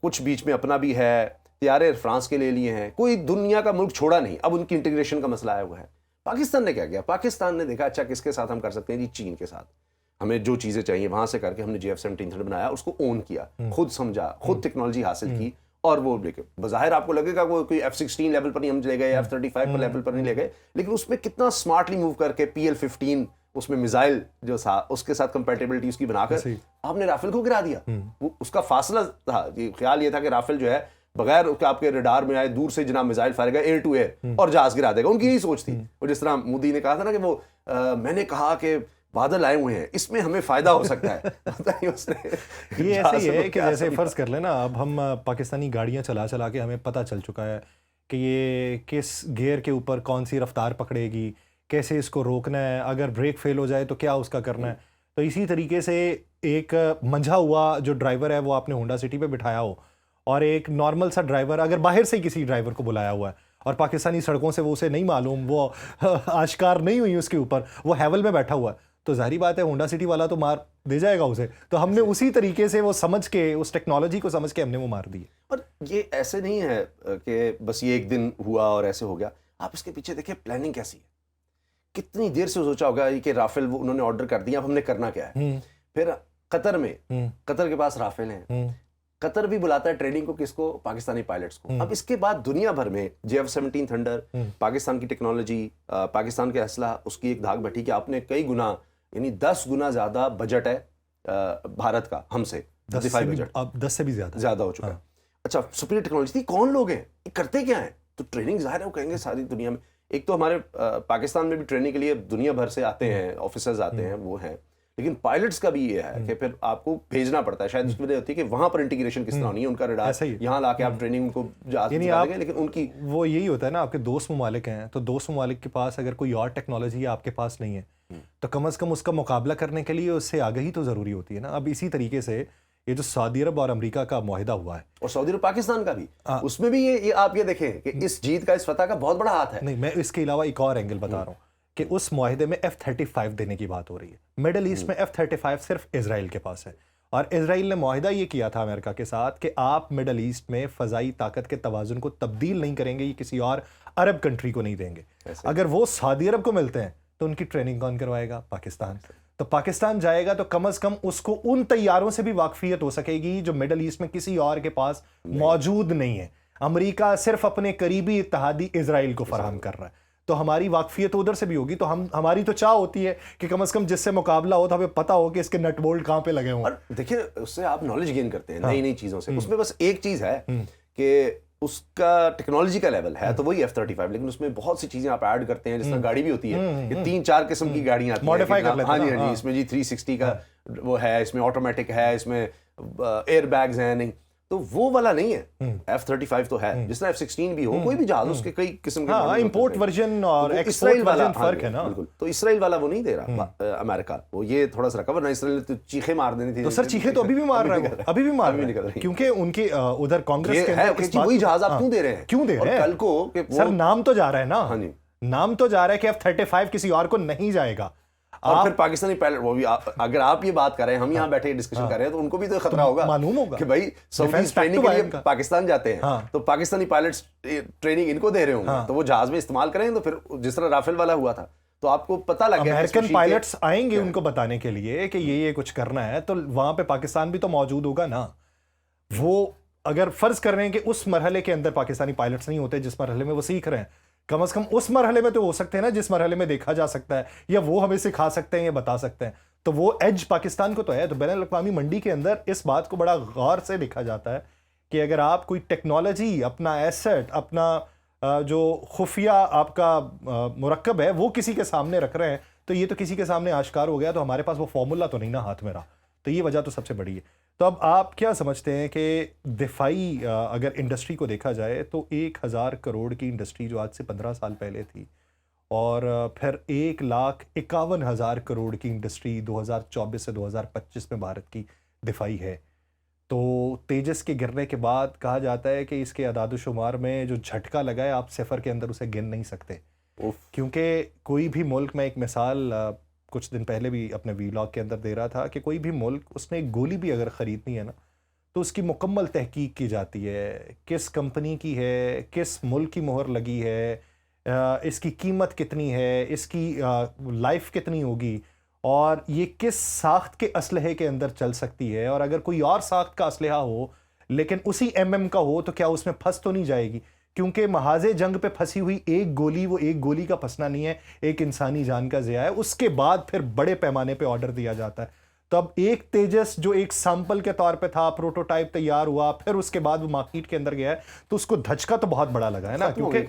کچھ بیچ میں اپنا بھی ہے، طیارے فرانس کے لے لیے ہیں، کوئی دنیا کا ملک چھوڑا نہیں۔ اب ان کی انٹیگریشن کا مسئلہ آیا ہوا ہے۔ پاکستان نے کیا کیا؟ پاکستان نے دیکھا اچھا کس کے ساتھ ہم کر سکتے ہیں جی، چین کے ساتھ۔ ہمیں جو چیزیں چاہیے وہاں سے کر کے ہم نے GF-17 بنایا, اس کو اون کیا, خود سمجھا, خود ٹیکنالوجی حاصل کی, اور وہ لے کے بظاہر آپ کو لگے گا وہ کوئی F-16 لیول پر نہیں ہم لے گئے, F-35 پر لیول پر نہیں لے گئے, لیکن اس میں کتنا اسمارٹلی موو کر کے PL-15 اس میں میزائل جو تھا اس کے ساتھ کمپیٹیبلٹی اس کی بنا کر آپ نے رافیل کو گرا دیا. وہ اس کا فاصلہ تھا, خیال یہ تھا کہ رافیل جو ہے بغیر آپ کے ریڈار میں آئے دور سے جناب میزائل فائر کرے گا ایئر ٹو ایئر اور جہاز گرا دے گا. ان کی یہی سوچ تھی. اور جس طرح مودی نے کہا تھا نا کہ وہ میں نے کہا کہ بادل آئے ہوئے ہیں, اس میں ہمیں فائدہ ہو سکتا ہے. یہ ایسے ہی ہے کہ جیسے فرض کر لینا اب ہم پاکستانی گاڑیاں چلا چلا کے ہمیں پتہ چل چکا ہے کہ یہ کس گیئر کے اوپر کون سی رفتار پکڑے گی, کیسے اس کو روکنا ہے, اگر بریک فیل ہو جائے تو کیا اس کا کرنا ہے. تو اسی طریقے سے ایک منجھا ہوا جو ڈرائیور ہے وہ آپ نے ہونڈا سٹی پہ بٹھایا ہو, اور ایک نارمل سا ڈرائیور اگر باہر سے کسی ڈرائیور کو بلایا ہوا ہے اور پاکستانی سڑکوں سے وہ اسے نہیں معلوم, وہ آشکار نہیں ہوئی اس کے اوپر, وہ ہیول میں بیٹھا ہوا ہے, تو ظاہری بات ہے ہونڈا سٹی والا تو مار دے جائے گا اسے. تو ہم نے اسی طریقے سے وہ سمجھ کے, اس ٹیکنالوجی کو سمجھ کے ہم نے وہ مار دی. اور یہ ایسے نہیں ہے کہ بس یہ ایک دن ہوا اور ایسے ہو گیا. آپ اس کے پیچھے دیکھیں پلاننگ کیسی ہے, کتنی دیر سے سوچا ہوگا کہ رافیل وہ انہوں نے آرڈر کر دیا, اب ہم نے کرنا کیا ہے. پھر قطر میں, قطر کے پاس رافیل ہیں, قطر بھی بلاتا ہے ٹریننگ کو, کس کو, پاکستانی پائلٹس کو. اب اس کے بعد دنیا بھر میں GF-17 تھنڈر, پاکستان کی ٹیکنالوجی, پاکستان کے اسلحہ, اس کی ایک دھاک بیٹھی کہ آپ نے کئی گنا یعنی 10 گنا زیادہ بجٹ ہے بھارت کا ہم سے, دفاعی بجٹ 10 سے بھی زیادہ ہو چکا ہے. اچھا سپیریئر ٹیکنالوجی تھی, کون لوگ ہیں, یہ کرتے کیا ہیں؟ تو ٹریننگ ظاہر ہے وہ کہیں گے ساری دنیا میں. ایک تو ہمارے پاکستان میں بھی ٹریننگ کے لیے دنیا بھر سے آتے ہیں, آفیسرز آتے ہیں, وہ ہیں, لیکن پائلٹس کا بھی یہ ہے کہ پھر آپ کو بھیجنا پڑتا ہے. شاید اس کی وجہ ہوتی ہے کہ وہاں پر انٹیگریشن کس طرح ہونی ہے, ان کا ریڈار یہاں لا کے آپ ٹریننگ ان کو جہاز میں دیں گے, لیکن ان کی وہ یہی ہوتا ہے نا, آپ کے دوست ممالک ہیں تو دوست ممالک کے پاس اگر کوئی اور ٹیکنالوجی آپ کے پاس نہیں ہے تو کم از کم اس کا مقابلہ کرنے کے لیے اس سے آگہی تو ضروری ہوتی ہے نا. اب اسی طریقے سے یہ جو سعودی عرب اور امریکہ کا معاہدہ ہوا ہے, اور سعودی عرب پاکستان کا بھی, اس میں بھی یہ آپ یہ دیکھیں کہ اس جیت کا, اس فتح کا بہت بڑا ہاتھ ہے. نہیں, میں اس کے علاوہ ایک اور اینگل بتا رہا ہوں کہ اس معاہدے میں F-35 دینے کی بات ہو رہی ہے. مڈل ایسٹ میں F-35 صرف اسرائیل کے پاس ہے, اور اسرائیل نے معاہدہ یہ کیا تھا امریکہ کے ساتھ کہ آپ مڈل ایسٹ میں فضائی طاقت کے توازن کو تبدیل نہیں کریں گے, یہ کسی اور عرب کنٹری کو نہیں دیں گے. اگر وہ سعودی عرب کو ملتے ہیں تو ان کی ٹریننگ کون کروائے گا؟ پاکستان. تو پاکستان جائے گا تو کم از کم اس کو ان طیاروں سے بھی واقفیت ہو سکے گی جو مڈل ایسٹ میں کسی اور کے پاس موجود نہیں ہے. امریکہ صرف اپنے قریبی اتحادی اسرائیل کو فراہم کر رہا ہے, تو ہماری واقفیت ادھر سے بھی ہوگی. تو ہماری تو چاہ ہوتی ہے کہ کم از کم جس سے مقابلہ ہو تو ہمیں پتہ ہو کہ اس کے نٹ بولٹ کہاں پہ لگے ہوں. اور دیکھیں اس سے آپ نالج گین کرتے ہیں نئی نئی چیزوں سے. اس میں بس ایک چیز ہے کہ اس کا ٹیکنالوجی کا لیول ہے تو وہی F-35, لیکن اس میں بہت سی چیزیں آپ ایڈ کرتے ہیں, جس طرح گاڑی بھی ہوتی ہے, یہ 3-4 قسم کی گاڑیاں آتی ہیں, ماڈیفائی کر لیتے ہیں. ہاں جی, اس میں 360 کا وہ ہے, اس میں آٹومیٹک ہے, اس میں ایئر بیگز ہیں, نہیں تو وہ والا نہیں ہے. F-35 تو ہے, جس طرح F-16 بھی ہو, کوئی بھی جہاز اس کے کئی قسم کے امپورٹ ورژن اور ایکسپورٹ ورژن فرق ہے نا. بالکل. تو اسرائیل والا وہ نہیں دے رہا امریکہ, وہ یہ تھوڑا سا رکھا, ورنہ اسرائیل نے تو چیخیں مار دینی تھی. تو سر چیخیں تو ابھی بھی مار رہا ہے, ابھی بھی مار رہا ہے, کیونکہ ان کے ادھر کانگریس کے اندر وہی جہاز آپ کیوں دے رہے ہیں, کیوں دے رہے ہیں کل کو سر, نام تو جا رہا ہے نا. ہاں جی, نام تو جا رہا ہے کہ F-35 کسی اور کو نہیں جائے گا. اور پھر پاکستانی پائلٹ, وہ بھی اگر آپ یہ بات کر رہے ہیں, ہم یہاں بیٹھے ڈسکشن کر رہے ہیں, تو ان کو بھی تو خطرہ ہوگا, معلوم ہوگا کہ بھائی سعودیز ٹریننگ کے لیے پاکستان جاتے ہیں, تو پاکستانی پائلٹس ٹریننگ ان کو دے رہے ہوں گے, تو وہ جہاز میں استعمال کریں. تو پھر جس طرح رافیل والا ہوا تھا, تو آپ کو پتہ لگ گیا امریکن پائلٹس آئیں گے ان کو بتانے کے لیے کہ یہ کچھ کرنا ہے, تو وہاں پہ پاکستان بھی تو موجود ہوگا نا. وہ اگر فرض کر رہے ہیں کہ اس مرحلے کے اندر پاکستانی پائلٹس نہیں ہوتے جس مرحلے میں وہ سیکھ رہے ہیں, کم از کم اس مرحلے میں تو ہو سکتے ہیں نا جس مرحلے میں دیکھا جا سکتا ہے, یا وہ ہمیں سکھا سکتے ہیں یا بتا سکتے ہیں. تو وہ ایج پاکستان کو تو ہے. تو بین الاقوامی منڈی کے اندر اس بات کو بڑا غور سے دیکھا جاتا ہے کہ اگر آپ کوئی ٹیکنالوجی, اپنا ایسٹ, اپنا جو خفیہ آپ کا مرکب ہے وہ کسی کے سامنے رکھ رہے ہیں, تو یہ تو کسی کے سامنے آشکار ہو گیا, تو ہمارے پاس وہ فارمولا تو نہیں نا ہاتھ میں رہا. تو یہ وجہ تو سب سے بڑی ہے. تو اب آپ کیا سمجھتے ہیں کہ دفاعی اگر انڈسٹری کو دیکھا جائے تو 1000 کروڑ کی انڈسٹری جو آج سے 15 سال پہلے تھی, اور پھر 1,51,000 کروڑ کی انڈسٹری 2024 سے 2025 میں بھارت کی دفاعی ہے. تو تیجس کے گرنے کے بعد کہا جاتا ہے کہ اس کے اعداد و شمار میں جو جھٹکا لگا ہے آپ صفر کے اندر اسے گن نہیں سکتے, کیونکہ کوئی بھی ملک, میں ایک مثال کچھ دن پہلے بھی اپنے ویلاگ کے اندر دے رہا تھا کہ کوئی بھی ملک اس نے ایک گولی بھی اگر خریدنی ہے نا تو اس کی مکمل تحقیق کی جاتی ہے, کس کمپنی کی ہے, کس ملک کی مہر لگی ہے, اس کی قیمت کتنی ہے, اس کی لائف کتنی ہوگی, اور یہ کس ساخت کے اسلحے کے اندر چل سکتی ہے، اور اگر کوئی اور ساخت کا اسلحہ ہو لیکن اسی ایم کا ہو تو کیا اس میں پھنس تو نہیں جائے گی؟ کیونکہ محاذ جنگ پہ پھنسی ہوئی ایک گولی، وہ ایک گولی کا پھنسنا نہیں ہے، ایک انسانی جان کا ضیاع ہے. اس کے بعد پھر بڑے پیمانے پہ آرڈر دیا جاتا ہے. تو اب ایک تیجس جو ایک سیمپل کے طور پہ تھا، پروٹوٹائپ تیار ہوا، پھر اس کے بعد وہ مارکیٹ کے اندر گیا ہے، تو اس کو دھچکا تو بہت بڑا لگا ہے نا، کیونکہ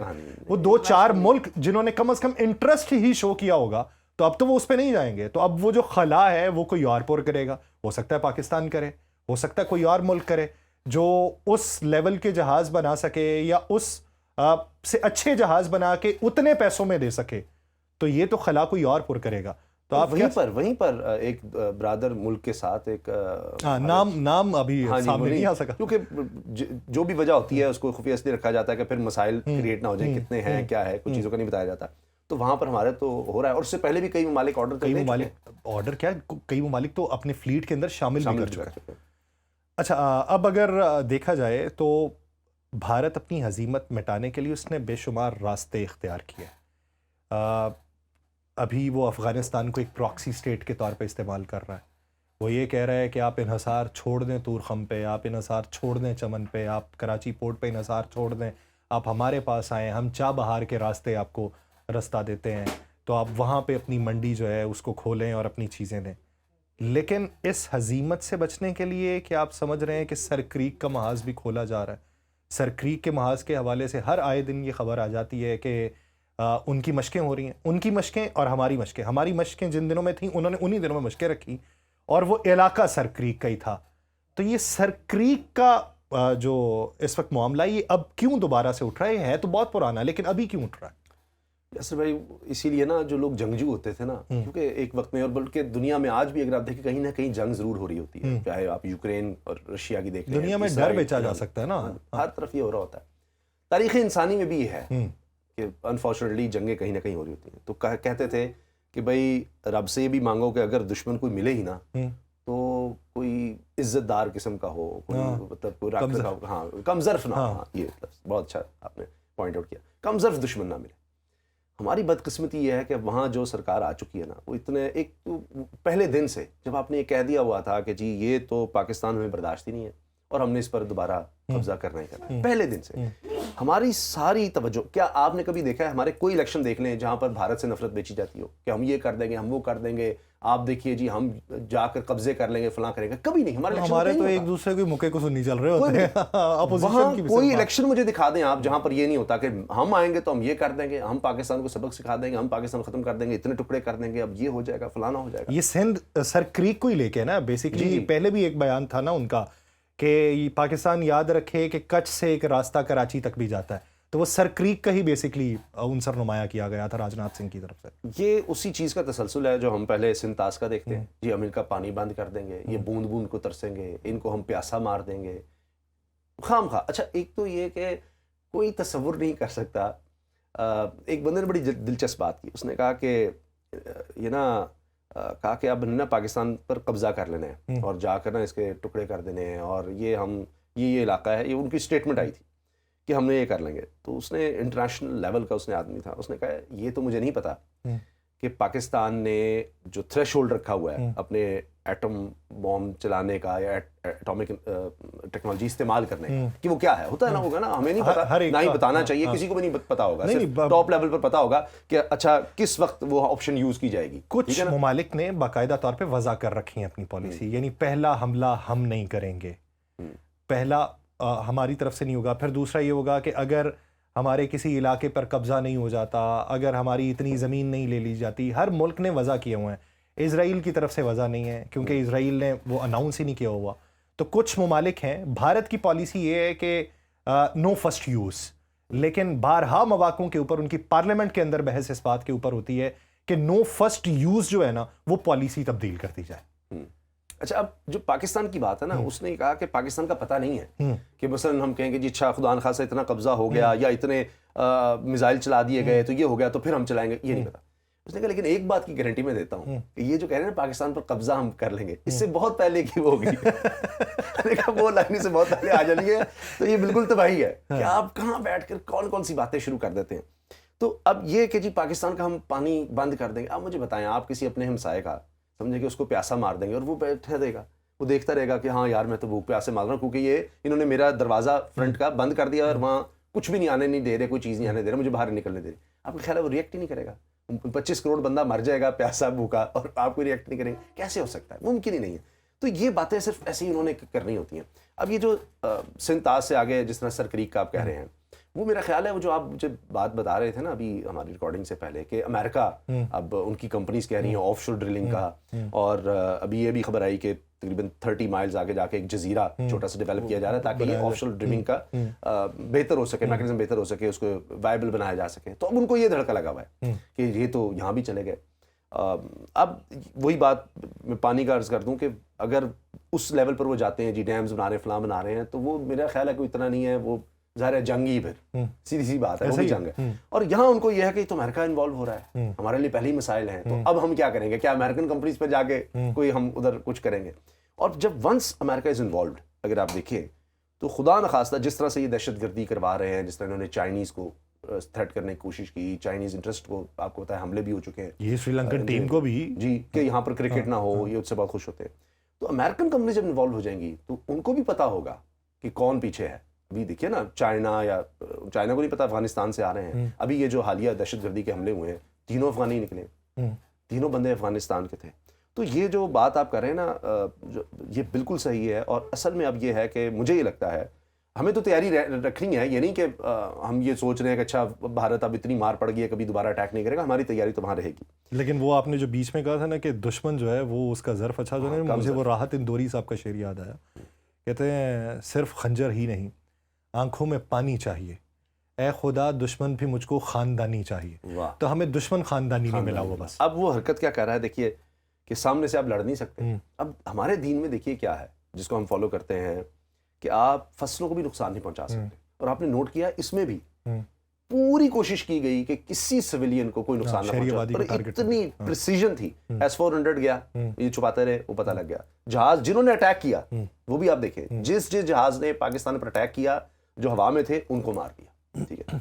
وہ 2-4 ملک جنہوں نے کم از کم انٹرسٹ ہی شو کیا ہوگا تو اب تو وہ اس پہ نہیں جائیں گے. تو اب وہ جو خلا ہے وہ کوئی اور پر کرے گا، ہو سکتا ہے پاکستان کرے، ہو سکتا ہے کوئی اور ملک کرے جو اس لیول کے جہاز بنا سکے یا اس سے اچھے جہاز بنا کے اتنے پیسوں میں دے سکے. تو یہ تو خلا کوئی اور پر کرے گا. تو آپ وہیں پر ایک برادر ملک کے ساتھ ایک نام ابھی سامنے نہیں آ سکا، کیونکہ جو بھی وجہ ہوتی ہے اس کو خفیہ اس لیے رکھا جاتا ہے کہ پھر مسائل کریٹ نہ ہو جائیں، کتنے ہیں کیا ہے، کچھ چیزوں کا نہیں بتایا جاتا. تو وہاں پر ہمارے تو ہو رہا ہے، اور اس سے پہلے بھی کئی ممالک آرڈر کئی ممالک تو اپنے فلیٹ کے اندر شامل بھی کر چکے ہیں. اچھا، اب اگر دیکھا جائے تو بھارت اپنی ہزیمت مٹانے کے لیے اس نے بے شمار راستے اختیار کیے. ابھی وہ افغانستان کو ایک پراکسی سٹیٹ کے طور پہ استعمال کر رہا ہے. وہ یہ کہہ رہا ہے کہ آپ انحصار چھوڑ دیں طورخم پہ، آپ انحصار چھوڑ دیں چمن پہ، آپ کراچی پورٹ پہ انحصار چھوڑ دیں، آپ ہمارے پاس آئیں، ہم چاہ بہار کے راستے آپ کو رستہ دیتے ہیں، تو آپ وہاں پہ اپنی منڈی جو ہے اس کو کھولیں اور اپنی چیزیں دیں. لیکن اس ہزیمت سے بچنے کے لیے کیا آپ سمجھ رہے ہیں کہ سر کریک کا محاذ بھی کھولا جا رہا ہے؟ سر کریک کے محاذ کے حوالے سے ہر آئے دن یہ خبر آ جاتی ہے کہ ان کی مشقیں ہو رہی ہیں، ان کی مشقیں اور ہماری مشقیں جن دنوں میں تھیں انہوں نے انہی دنوں میں مشقیں رکھی، اور وہ علاقہ سر کریک کا ہی تھا. تو یہ سر کریک کا جو اس وقت معاملہ یہ اب کیوں دوبارہ سے اٹھ رہا ہے تو بہت پرانا، لیکن ابھی کیوں اٹھ رہا ہے؟ یاسر بھائی، اسی لیے نا جو لوگ جنگجو ہوتے تھے نا، کیونکہ ایک وقت میں، اور بلکہ دنیا میں آج بھی اگر آپ دیکھیں کہیں نہ کہیں جنگ ضرور ہو رہی ہوتی ہے، چاہے آپ یوکرین اور رشیا کی دیکھ لیں، دنیا میں ڈر بیچا جا سکتا ہے نا، ہر طرف یہ ہو رہا ہوتا ہے. تاریخ انسانی میں بھی یہ ہے کہ انفارچونیٹلی جنگیں کہیں نہ کہیں ہو رہی ہوتی ہیں. تو کہتے تھے کہ بھائی رب سے یہ بھی مانگو کہ اگر دشمن کوئی ملے ہی نا تو کوئی عزت دار قسم کا ہو، کوئی مطلب کوئی کمظرف نہ ہو. یہ بہت اچھا آپ نے پوائنٹ آؤٹ کیا، کمظرف دشمن نہ ملے. ہماری بدقسمتی یہ ہے کہ وہاں جو سرکار آ چکی ہے نا، وہ اتنے ایک پہلے دن سے جب آپ نے یہ کہہ دیا ہوا تھا کہ جی یہ تو پاکستان ہمیں برداشت ہی نہیں ہے اور ہم نے اس پر دوبارہ قبضہ کرنا ہی کرنا ہے، پہلے دن سے ہماری ساری توجہ. کیا آپ نے کبھی دیکھا ہے ہمارے کوئی الیکشن دیکھ لیں جہاں پر بھارت سے نفرت بیچی جاتی ہو کہ ہم یہ کر دیں گے، ہم وہ کر دیں گے، آپ دیکھیے جی ہم جا کر قبضے کر لیں گے، فلاں کریں گے؟ کبھی نہیں. ہمارے تو ایک دوسرے کے موقع کو سنی چل رہے ہوتے ہیں. وہاں کوئی الیکشن مجھے دکھا دیں آپ جہاں پر یہ نہیں ہوتا کہ ہم آئیں گے تو ہم یہ کر دیں گے، ہم پاکستان کو سبق سکھا دیں گے، ہم پاکستان ختم کر دیں گے، اتنے ٹکڑے کر دیں گے، اب یہ ہو جائے گا، فلانا ہو جائے گا. یہ سندھ سر کریک کو ہی لے کے نا بیسیکلی پہلے بھی ایک بیان تھا نا ان کا کہ پاکستان یاد رکھے کہ کچھ سے ایک راستہ کراچی تک بھی جاتا ہے، تو وہ سر کریک کا ہی بیسیکلی عنصر نمایاں کیا گیا تھا راجناتھ سنگھ کی طرف سے. یہ اسی چیز کا تسلسل ہے جو ہم پہلے سنتاس کا دیکھتے ہیں، جی ہم ان کا پانی بند کر دیں گے، یہ بوند بوند کو ترسیں گے، ان کو ہم پیاسا مار دیں گے خام خواہ. اچھا، ایک تو یہ کہ کوئی تصور نہیں کر سکتا. ایک بندے نے بڑی دلچسپ بات کی، اس نے کہا کہ یہ نا کہا کہ اب نا پاکستان پر قبضہ کر لینا ہے اور جا کر نا اس کے ٹکڑے کر دینے ہیں، اور یہ ہم یہ علاقہ ہے، یہ ان کی اسٹیٹمنٹ آئی تھی کہ ہم نے یہ کر لیں گے. تو اس نے انٹرنیشنل لیول کا اس نے آدمی تھا، اس نے کہا یہ تو مجھے نہیں پتا کہ پاکستان نے جو تھریش ہولڈ رکھا ہوا ہے اپنے ایٹم بوم چلانے کا یا ایٹامک ٹیکنالوجی استعمال کرنے کا، کہ وہ کیا ہے. ہوتا ہے نا، ہوگا نا، ہمیں نہیں پتا، نہ ہی بتانا چاہیے، کسی کو بھی نہیں پتا ہوگا، صرف ٹاپ لیول پر پتا ہوگا کہ اچھا کس وقت وہ آپشن یوز کی جائے گی. کچھ ممالک نے باقاعدہ طور پہ وضع کر رکھی ہے اپنی پالیسی، یعنی پہلا حملہ ہم نہیں کریں گے، پہلا ہماری طرف سے نہیں ہوگا. پھر دوسرا یہ ہوگا کہ اگر ہمارے کسی علاقے پر قبضہ نہیں ہو جاتا، اگر ہماری اتنی زمین نہیں لے لی جاتی. ہر ملک نے وضع کیے ہوئے ہیں. اسرائیل کی طرف سے وضع نہیں ہے کیونکہ اسرائیل نے وہ اناؤنس ہی نہیں کیا ہوا. تو کچھ ممالک ہیں. بھارت کی پالیسی یہ ہے کہ نو فرسٹ یوز، لیکن بارہا مواقعوں کے اوپر ان کی پارلیمنٹ کے اندر بحث اس بات کے اوپر ہوتی ہے کہ نو فرسٹ یوز جو ہے نا وہ پالیسی تبدیل کر دی جائے. اچھا، اب جو پاکستان کی بات ہے نا، اس نے کہا کہ پاکستان کا پتہ نہیں ہے کہ مثلا ہم کہیں گے جی اچھا خدا نخواستہ اتنا قبضہ ہو گیا یا اتنے میزائل چلا دیے گئے تو یہ ہو گیا تو پھر ہم چلائیں گے، یہ نہیں پتا. اس نے کہا لیکن ایک بات کی گارنٹی میں دیتا ہوں کہ یہ جو کہہ رہے ہیں پاکستان پر قبضہ ہم کر لیں گے، اس سے بہت پہلے کی وہ ہوگی. وہ لگنے سے بہت پہلے آ جانی ہے. تو یہ بالکل تباہی ہے کہ آپ کہاں بیٹھ کر کون کون سی باتیں شروع کر دیتے ہیں. تو اب یہ کہ جی پاکستان کا ہم پانی بند کر دیں گے. آپ مجھے بتائیں، آپ کسی اپنے ہمسائے کا سمجھے کہ اس کو پیاسا مار دیں گے اور وہ بیٹھا دے گا, وہ دیکھتا رہے گا کہ ہاں یار میں تو بھوک پیاسے مار رہا ہوں, کیونکہ یہ انہوں نے میرا دروازہ فرنٹ کا بند کر دیا اور وہاں کچھ بھی نہیں آنے نہیں دے رہے, کوئی چیز نہیں آنے دے رہے, مجھے باہر نکلنے دے رہے. آپ کا خیال ہے وہ ریئیکٹ ہی نہیں کرے گا؟ 25 کروڑ بندہ مر جائے گا پیاسا بھوکا اور آپ کو ریئیکٹ نہیں کریں گے, کیسے ہو سکتا ہے؟ ممکن ہی نہیں ہے. تو یہ باتیں صرف ایسے ہی انہوں نے کرنی ہوتی ہیں. اب یہ جو سندھ تاج سے آگے جس طرح سرکریک کا آپ کہہ رہے ہیں, وہ میرا خیال ہے وہ جو آپ مجھے بات بتا رہے تھے نا ابھی ہماری ریکارڈنگ سے پہلے کہ امریکہ اب ان کی کمپنیز کہہ رہی ہیں آف شور ڈرلنگ کا, اور ابھی یہ بھی خبر آئی کہ تقریباً 30 مائلز آگے جا کے ایک جزیرہ چھوٹا سا ڈیولپ کیا جا رہا ہے تاکہ یہ آف شور ڈرلنگ کا بہتر ہو سکے, میکانزم بہتر ہو سکے, اس کو وائبل بنایا جا سکے. تو اب ان کو یہ دھڑکا لگا ہوا ہے کہ یہ تو یہاں بھی چلے گئے. اب وہی بات میں پانی کا عرض کر دوں کہ اگر اس لیول پر وہ جاتے ہیں, جی ڈیمز بنا رہے ہیں, فلاں بنا رہے ہیں, تو وہ میرا خیال ہے کوئی اتنا نہیں ہے, وہ ظاہر ہے جنگ ہی, پھر سیدھی سی بات ہے وہ بھی جنگ ہے. اور یہاں ان کو یہ ہے کہ تو امریکہ انوالو ہو رہا ہے, ہمارے لیے پہلے ہی مسائل ہیں, تو اب ہم کیا کریں گے؟ کیا امریکن کمپنیز پہ جا کے کوئی ہم ادھر کچھ کریں گے؟ اور جب ونس امریکہ از انوالوڈ, اگر آپ دیکھیں تو خدا نخواستہ جس طرح سے یہ دہشت گردی کروا رہے ہیں, جس طرح انہوں نے چائنیز کو تھریٹ کرنے کی کوشش کی, چائنیز انٹرسٹ کو آپ کو پتا ہے حملے بھی ہو چکے ہیں, یہ سری لنکن ٹیم کو بھی جی کہ یہاں پر کرکٹ نہ ہو, یہ اس سے بہت خوش ہوتے ہیں. تو امریکن کمپنی جب انوالو ہو جائیں گی تو ان کو بھی پتا ہوگا کہ کون پیچھے ہے. ابھی دیکھیے نا چائنا کو نہیں پتا افغانستان سے آ رہے ہیں. ابھی یہ جو حالیہ دہشت گردی کے حملے ہوئے ہیں, تینوں افغانی نکلے, تینوں بندے افغانستان کے تھے. تو یہ جو بات آپ کر رہے ہیں نا, یہ بالکل صحیح ہے. اور اصل میں اب یہ ہے کہ مجھے یہ لگتا ہے ہمیں تو تیاری رکھنی ہے, یہ نہیں کہ ہم یہ سوچ رہے ہیں کہ اچھا بھارت اب اتنی مار پڑ گئی ہے کبھی دوبارہ اٹیک نہیں کرے گا, ہماری تیاری تو وہاں رہے گی. لیکن وہ آپ نے جو بیچ میں کہا تھا نا کہ دشمن جو ہے وہ اس کا ظرف اچھا جو ہے, مجھے وہ راحت اندوری صاحب کا شعر یاد آیا. کہتے ہیں صرف خنجر ہی نہیں آنکھوں میں پانی چاہیے, اے خدا دشمن بھی مجھ کو خاندانی چاہیے. تو ہمیں دشمن خاندانی نہیں ملا ہوا بس. اب وہ حرکت کیا کر رہا ہے دیکھیے کہ سامنے سے آپ لڑ نہیں سکتے. اب ہمارے دین میں دیکھیے کیا ہے جس کو ہم فالو کرتے ہیں کہ آپ فصلوں کو بھی نقصان نہیں پہنچا سکتے. اور آپ نے نوٹ کیا اس میں بھی پوری کوشش کی گئی کہ کسی سویلین کو کوئی نقصان نہ پہنچے, اور اتنی پریسیژن تھی. S-400 گیا, یہ چھپاتے رہے, وہ پتہ لگ گیا. جہاز جنہوں نے اٹیک کیا وہ بھی آپ دیکھیں, جس جہاز نے پاکستان پر اٹیک کیا جو ہوا میں تھے ان کو مار دیا. ٹھیک ہے,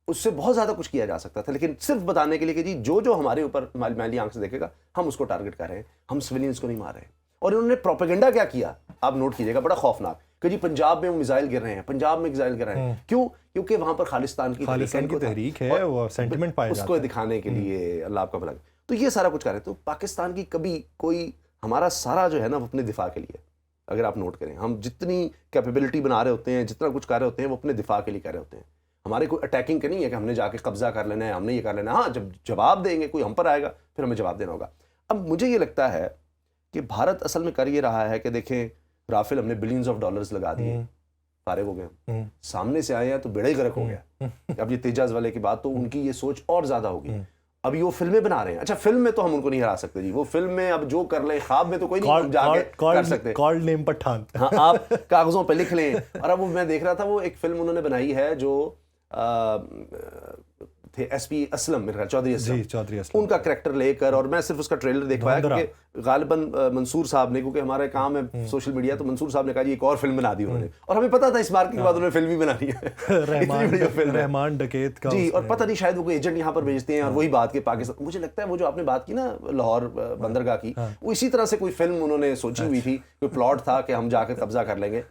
اس سے بہت زیادہ کچھ کیا جا سکتا تھا, لیکن صرف بتانے کے لیے کہ جی جو ہمارے اوپر میلی آنکھ سے دیکھے گا ہم اس کو ٹارگٹ کر رہے ہیں, ہم سویلینز کو نہیں مار رہے. اور انہوں نے پروپیگنڈا کیا کیا آپ نوٹ کیجیے گا, بڑا خوفناک, کہ جی پنجاب میں وہ میزائل گر رہے ہیں, پنجاب میں میزائل گر رہے ہیں. کیوں؟ کیونکہ وہاں پر خالصتان کی تحریک ہے, وہ سینٹیمنٹ پایا جاتا ہے, اس کو دکھانے کے لیے اللہ آپ کا بھلا. تو یہ سارا کچھ کر رہے ہیں. تو پاکستان کی کبھی کوئی ہمارا سارا جو ہے نا وہ اپنے دفاع کے لیے, اگر آپ نوٹ کریں, ہم جتنی کیپیبلٹی بنا رہے ہوتے ہیں, جتنا کچھ کر رہے ہوتے ہیں, وہ اپنے دفاع کے لیے کر رہے ہوتے ہیں. ہمارے کوئی اٹیکنگ کا نہیں ہے کہ ہم نے جا کے قبضہ کر لینا ہے, ہم نے یہ کر لینا ہے. ہاں جب جواب دیں گے, کوئی ہم پر آئے گا پھر ہمیں جواب دینا ہوگا. اب مجھے یہ لگتا ہے کہ بھارت اصل میں کر یہ رہا ہے کہ دیکھیں رافیل ہم نے بلینز آف ڈالرز لگا دیے, فارغ ہو گئے, سامنے سے آئے ہیں تو بیڑا ہی غرق ہو گیا. اب یہ تیجاز والے کی بات, تو ان کی یہ سوچ اور زیادہ ہوگی. اب یہ وہ فلمیں بنا رہے ہیں, اچھا فلم میں تو ہم ان کو نہیں ہرا سکتے جی, وہ فلم میں اب جو کر لیں, خواب میں تو کوئی نہیں جا کے کر سکتے. کارڈ نیم پٹھان, ہاں آپ کاغذوں پہ لکھ لیں. اور اب وہ میں دیکھ رہا تھا وہ ایک فلم انہوں نے بنائی ہے جو تھے ایس پی اسلم, میرا چودھری اسلم, ان کا کریکٹر لے کر, اور میں صرف اس کا ٹریلر دیکھ پایا کیونکہ غالباً منصور صاحب نے, کیونکہ ہمارا کام ہے سوشل میڈیا, تو منصور صاحب نے کہا جی ایک اور فلم بنا دی انہوں نے, اور ہمیں پتا تھا اس مارکیٹ کے بعد انہوں نے فلم بھی بنانی ہے, رحمان ڈکیت کا جی. اور پتہ نہیں شاید وہ کوئی ایجنٹ یہاں پر بھیجتے ہیں, اور وہی بات کہ پاکستان, مجھے لگتا ہے وہ جو آپ نے بات کی نا لاہور بندرگاہ کی, وہ اسی طرح سے کوئی فلم انہوں نے سوچی ہوئی تھی, کوئی پلاٹ تھا کہ ہم جا کے قبضہ کر لیں گے.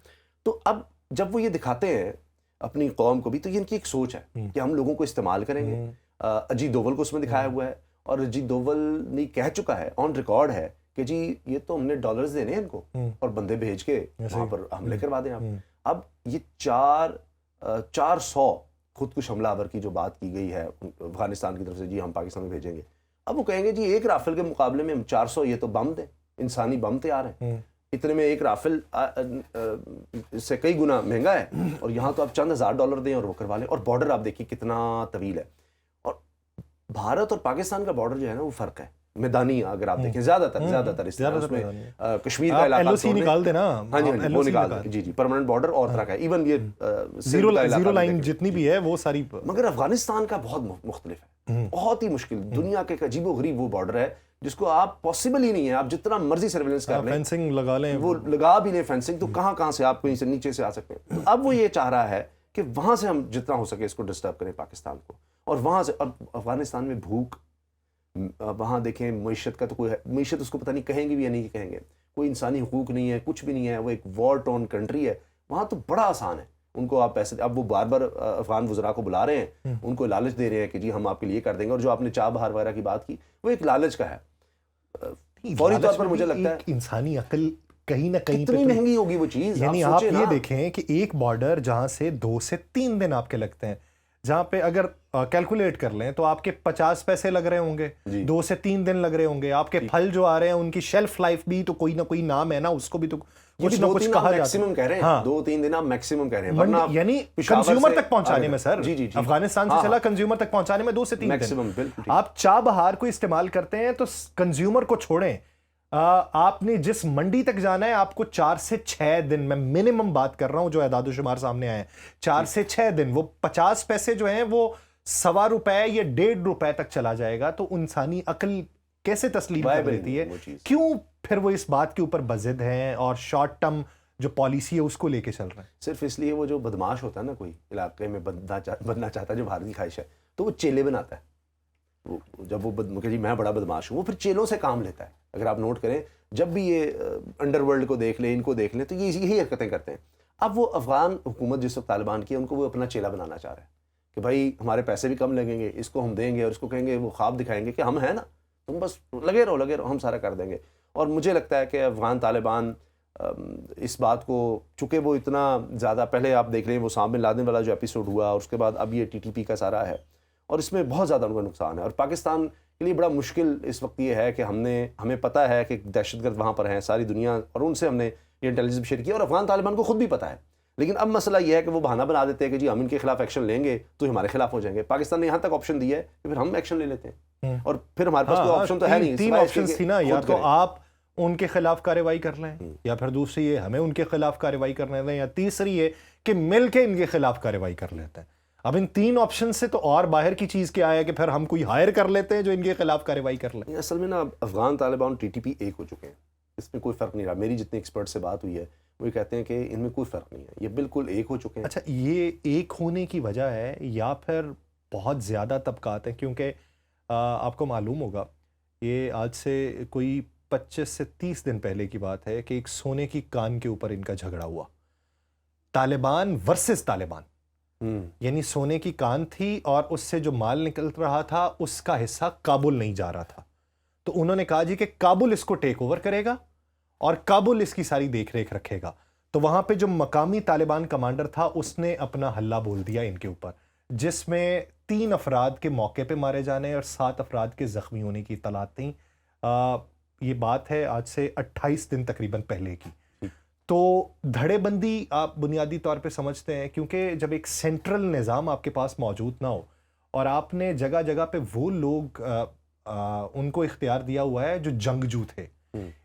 تو اب جب وہ یہ دکھاتے ہیں اپنی قوم کو بھی, تو یہ ان کی ایک سوچ ہے کہ ہم لوگوں کو استعمال کریں گے. اجیت دوول کو اس میں دکھایا ہوا ہے, اور اجیت دوول نے کہہ چکا ہے, آن ریکارڈ ہے کہ جی یہ تو ہم نے ڈالرز دینے ہیں ان کو, اور بندے بھیج کے وہاں پر حملے کروا دیں آپ. اب یہ 400 خودکش حملہ آور کی جو بات کی گئی ہے افغانستان کی طرف سے, جی ہم پاکستان میں بھیجیں گے. اب وہ کہیں گے جی ایک رافل کے مقابلے میں ہم 400, یہ تو بم دیں, انسانی بم تیار ہیں, اتنے میں ایک رافل سے کئی گنا مہنگا ہے, اور یہاں تو آپ چند $1000 دیں اور وہ کروا لیں. اور بارڈر آپ دیکھیے کتنا طویل ہے, اور بھارت اور پاکستان کا بارڈر جو ہے نا وہ فرق ہے میدانی, اگر آپ دیکھیں زیادہ تر اس میں کشمیر کا علاقہ نکال دینا, ہاں جی وہ نکال دیں, جی پرماننٹ بارڈر اور طرح کا, ایون یہ زیرو لائن جتنی بھی ہے وہ ساری. مگر افغانستان کا بہت مختلف ہے, بہت ہی مشکل, دنیا کے ایک عجیب و غریب وہ بارڈر ہے جس کو آپ پاسبل ہی نہیں ہے, آپ جتنا مرضی سرویلنس کر لیں, فینسنگ لگا لیں, وہ لگا بھی لیں فینسنگ, تو کہاں سے آپ کہیں سے نیچے سے آ سکتے ہیں. تو اب وہ یہ چاہ رہا ہے کہ وہاں سے ہم جتنا ہو سکے اس کو ڈسٹرب کریں پاکستان کو, اور وہاں سے. اور افغانستان میں بھوک, وہاں دیکھیں معیشت کا تو کوئی معیشت اس کو پتہ نہیں کہیں گے بھی یا نہیں کہیں گے, کوئی انسانی حقوق نہیں ہے, کچھ بھی نہیں ہے, وہ ایک وار ٹون کنٹری ہے. وہاں تو بڑا آسان ہے, ان کو آپ پیسے, اب وہ بار بار افغان وزراء کو بلا رہے ہیں, ان کو لالچ دے رہے ہیں کہ جی ہم آپ کے لیے کر دیں گے. اور جو آپ نے چابہار وغیرہ کی بات کی وہ ایک لالچ کا ہے. فوری طور پر مجھے لگتا ہے انسانی عقل کہیں نہ کہیں کتنی مہنگی ہوگی وہ چیز. یعنی آپ یہ دیکھیں کہ ایک بارڈر جہاں سے 2 سے 3 دن آپ کے لگتے ہیں, جہاں پہ اگر کیلکولیٹ کر لیں تو آپ کے 50 پیسے لگ رہے ہوں گے, 2 سے 3 دن لگ رہے ہوں گے. آپ کے پھل جو آ رہے ہیں ان کی شیلف لائف بھی تو کوئی نہ کوئی نام ہے نا, اس کو بھی تو کچھ نہ کچھ کہا جاتا ہے. کہہ رہے ہیں 2-3 دن آپ میکسیمم کہہ رہے ہیں, یعنی کنزیومر تک پہنچانے میں سر, افغانستان سے چلا کنزیومر تک پہنچانے میں 2 سے 3 دن. آپ چابہار کو استعمال کرتے ہیں تو کنزیومر کو چھوڑیں, آپ نے جس منڈی تک جانا ہے آپ کو 4 سے 6 دن, میں منیمم بات کر رہا ہوں جو اعداد و شمار سامنے آئے ہیں, 4 سے 6 دن, وہ 50 پیسے جو ہیں وہ ₹1.25 یا ₹1.5 تک چلا جائے گا. تو انسانی عقل کیسے تسلیم کر لیتی ہے؟ کیوں پھر وہ اس بات کے اوپر بضد ہیں اور شارٹ ٹرم جو پالیسی ہے اس کو لے کے چل رہے ہیں؟ صرف اس لیے وہ جو بدماش ہوتا ہے نا, کوئی علاقے میں بننا چاہتا ہے جو باہر کی خواہش ہے, تو وہ چیلے بناتا ہے. جب وہ کہ جی میں بڑا بدماش ہوں, وہ پھر چیلوں سے کام لیتا ہے. اگر آپ نوٹ کریں, جب بھی یہ انڈر ورلڈ کو دیکھ لیں, ان کو دیکھ لیں, تو یہ یہی حرکتیں کرتے ہیں. اب وہ افغان حکومت جس وقت طالبان کی ہے, ان کو وہ اپنا چیلا بنانا چاہ رہا ہے کہ بھائی ہمارے پیسے بھی کم لگیں گے, اس کو ہم دیں گے, اور اس کو کہیں گے, وہ خواب دکھائیں گے کہ ہم ہیں نا, تم بس لگے رہو, ہم سارا کر دیں گے. اور مجھے لگتا ہے کہ افغان طالبان اس بات کو, چونکہ وہ اتنا زیادہ, پہلے آپ دیکھ لیں وہ اسامہ بن لادن والا جو ایپیسوڈ ہوا, اور اس کے بعد اب یہ TTP کا سارا ہے, اور اس میں بہت زیادہ ان کا نقصان ہے. اور پاکستان کے لیے بڑا مشکل اس وقت یہ ہے کہ ہمیں پتہ ہے کہ دہشت گرد وہاں پر ہیں ساری دنیا, اور ان سے ہم نے یہ انٹیلیجنس شیئر کیا, اور افغان طالبان کو خود بھی پتہ ہے. لیکن اب مسئلہ یہ ہے کہ وہ بہانہ بنا دیتے ہیں کہ جی ہم ان کے خلاف ایکشن لیں گے تو ہمارے خلاف ہو جائیں گے. پاکستان نے یہاں تک آپشن دیا ہے کہ پھر ہم ایکشن لے لیتے ہیں, اور پھر ہمارے پاس کوئی آپشن تو ہے نہیں. 3 آپشنز تھی نا, یا تو آپ ان کے خلاف کارروائی کر لیں, یا پھر دوسری یہ ہمیں ان کے خلاف کارروائی کرنے دیں, یا تیسری یہ کہ مل کے ان کے خلاف کارروائی کر لیتے ہیں. اب ان 3 آپشن سے تو اور باہر کی چیز کیا ہے کہ پھر ہم کوئی ہائر کر لیتے ہیں جو ان کے خلاف کارروائی کر لیں. اصل میں نا افغان طالبان TTP ایک ہو چکے ہیں, اس میں کوئی فرق نہیں رہا. میری جتنے ایکسپرٹ سے بات ہوئی ہے وہ یہ کہتے ہیں کہ ان میں کوئی فرق نہیں ہے, یہ بالکل ایک ہو چکے ہیں. اچھا, یہ ایک ہونے کی وجہ ہے یا پھر بہت زیادہ طبقات ہیں؟ کیونکہ آپ کو معلوم ہوگا یہ آج سے کوئی 25 سے 30 دن پہلے کی بات ہے کہ ایک سونے کی کان کے اوپر ان کا جھگڑا ہوا, طالبان ورسز طالبان. یعنی سونے کی کان تھی اور اس سے جو مال نکل رہا تھا اس کا حصہ کابل نہیں جا رہا تھا, تو انہوں نے کہا جی کہ کابل اس کو ٹیک اوور کرے گا اور کابل اس کی ساری دیکھ ریکھ رکھے گا. تو وہاں پہ جو مقامی طالبان کمانڈر تھا اس نے اپنا حلہ بول دیا ان کے اوپر, جس میں 3 افراد کے موقع پہ مارے جانے اور 7 افراد کے زخمی ہونے کی اطلاعات تھیں. یہ بات ہے آج سے 28 دن تقریباً پہلے کی. تو دھڑے بندی آپ بنیادی طور پہ سمجھتے ہیں, کیونکہ جب ایک سینٹرل نظام آپ کے پاس موجود نہ ہو اور آپ نے جگہ جگہ پہ وہ لوگ ان کو اختیار دیا ہوا ہے جو جنگجو تھے.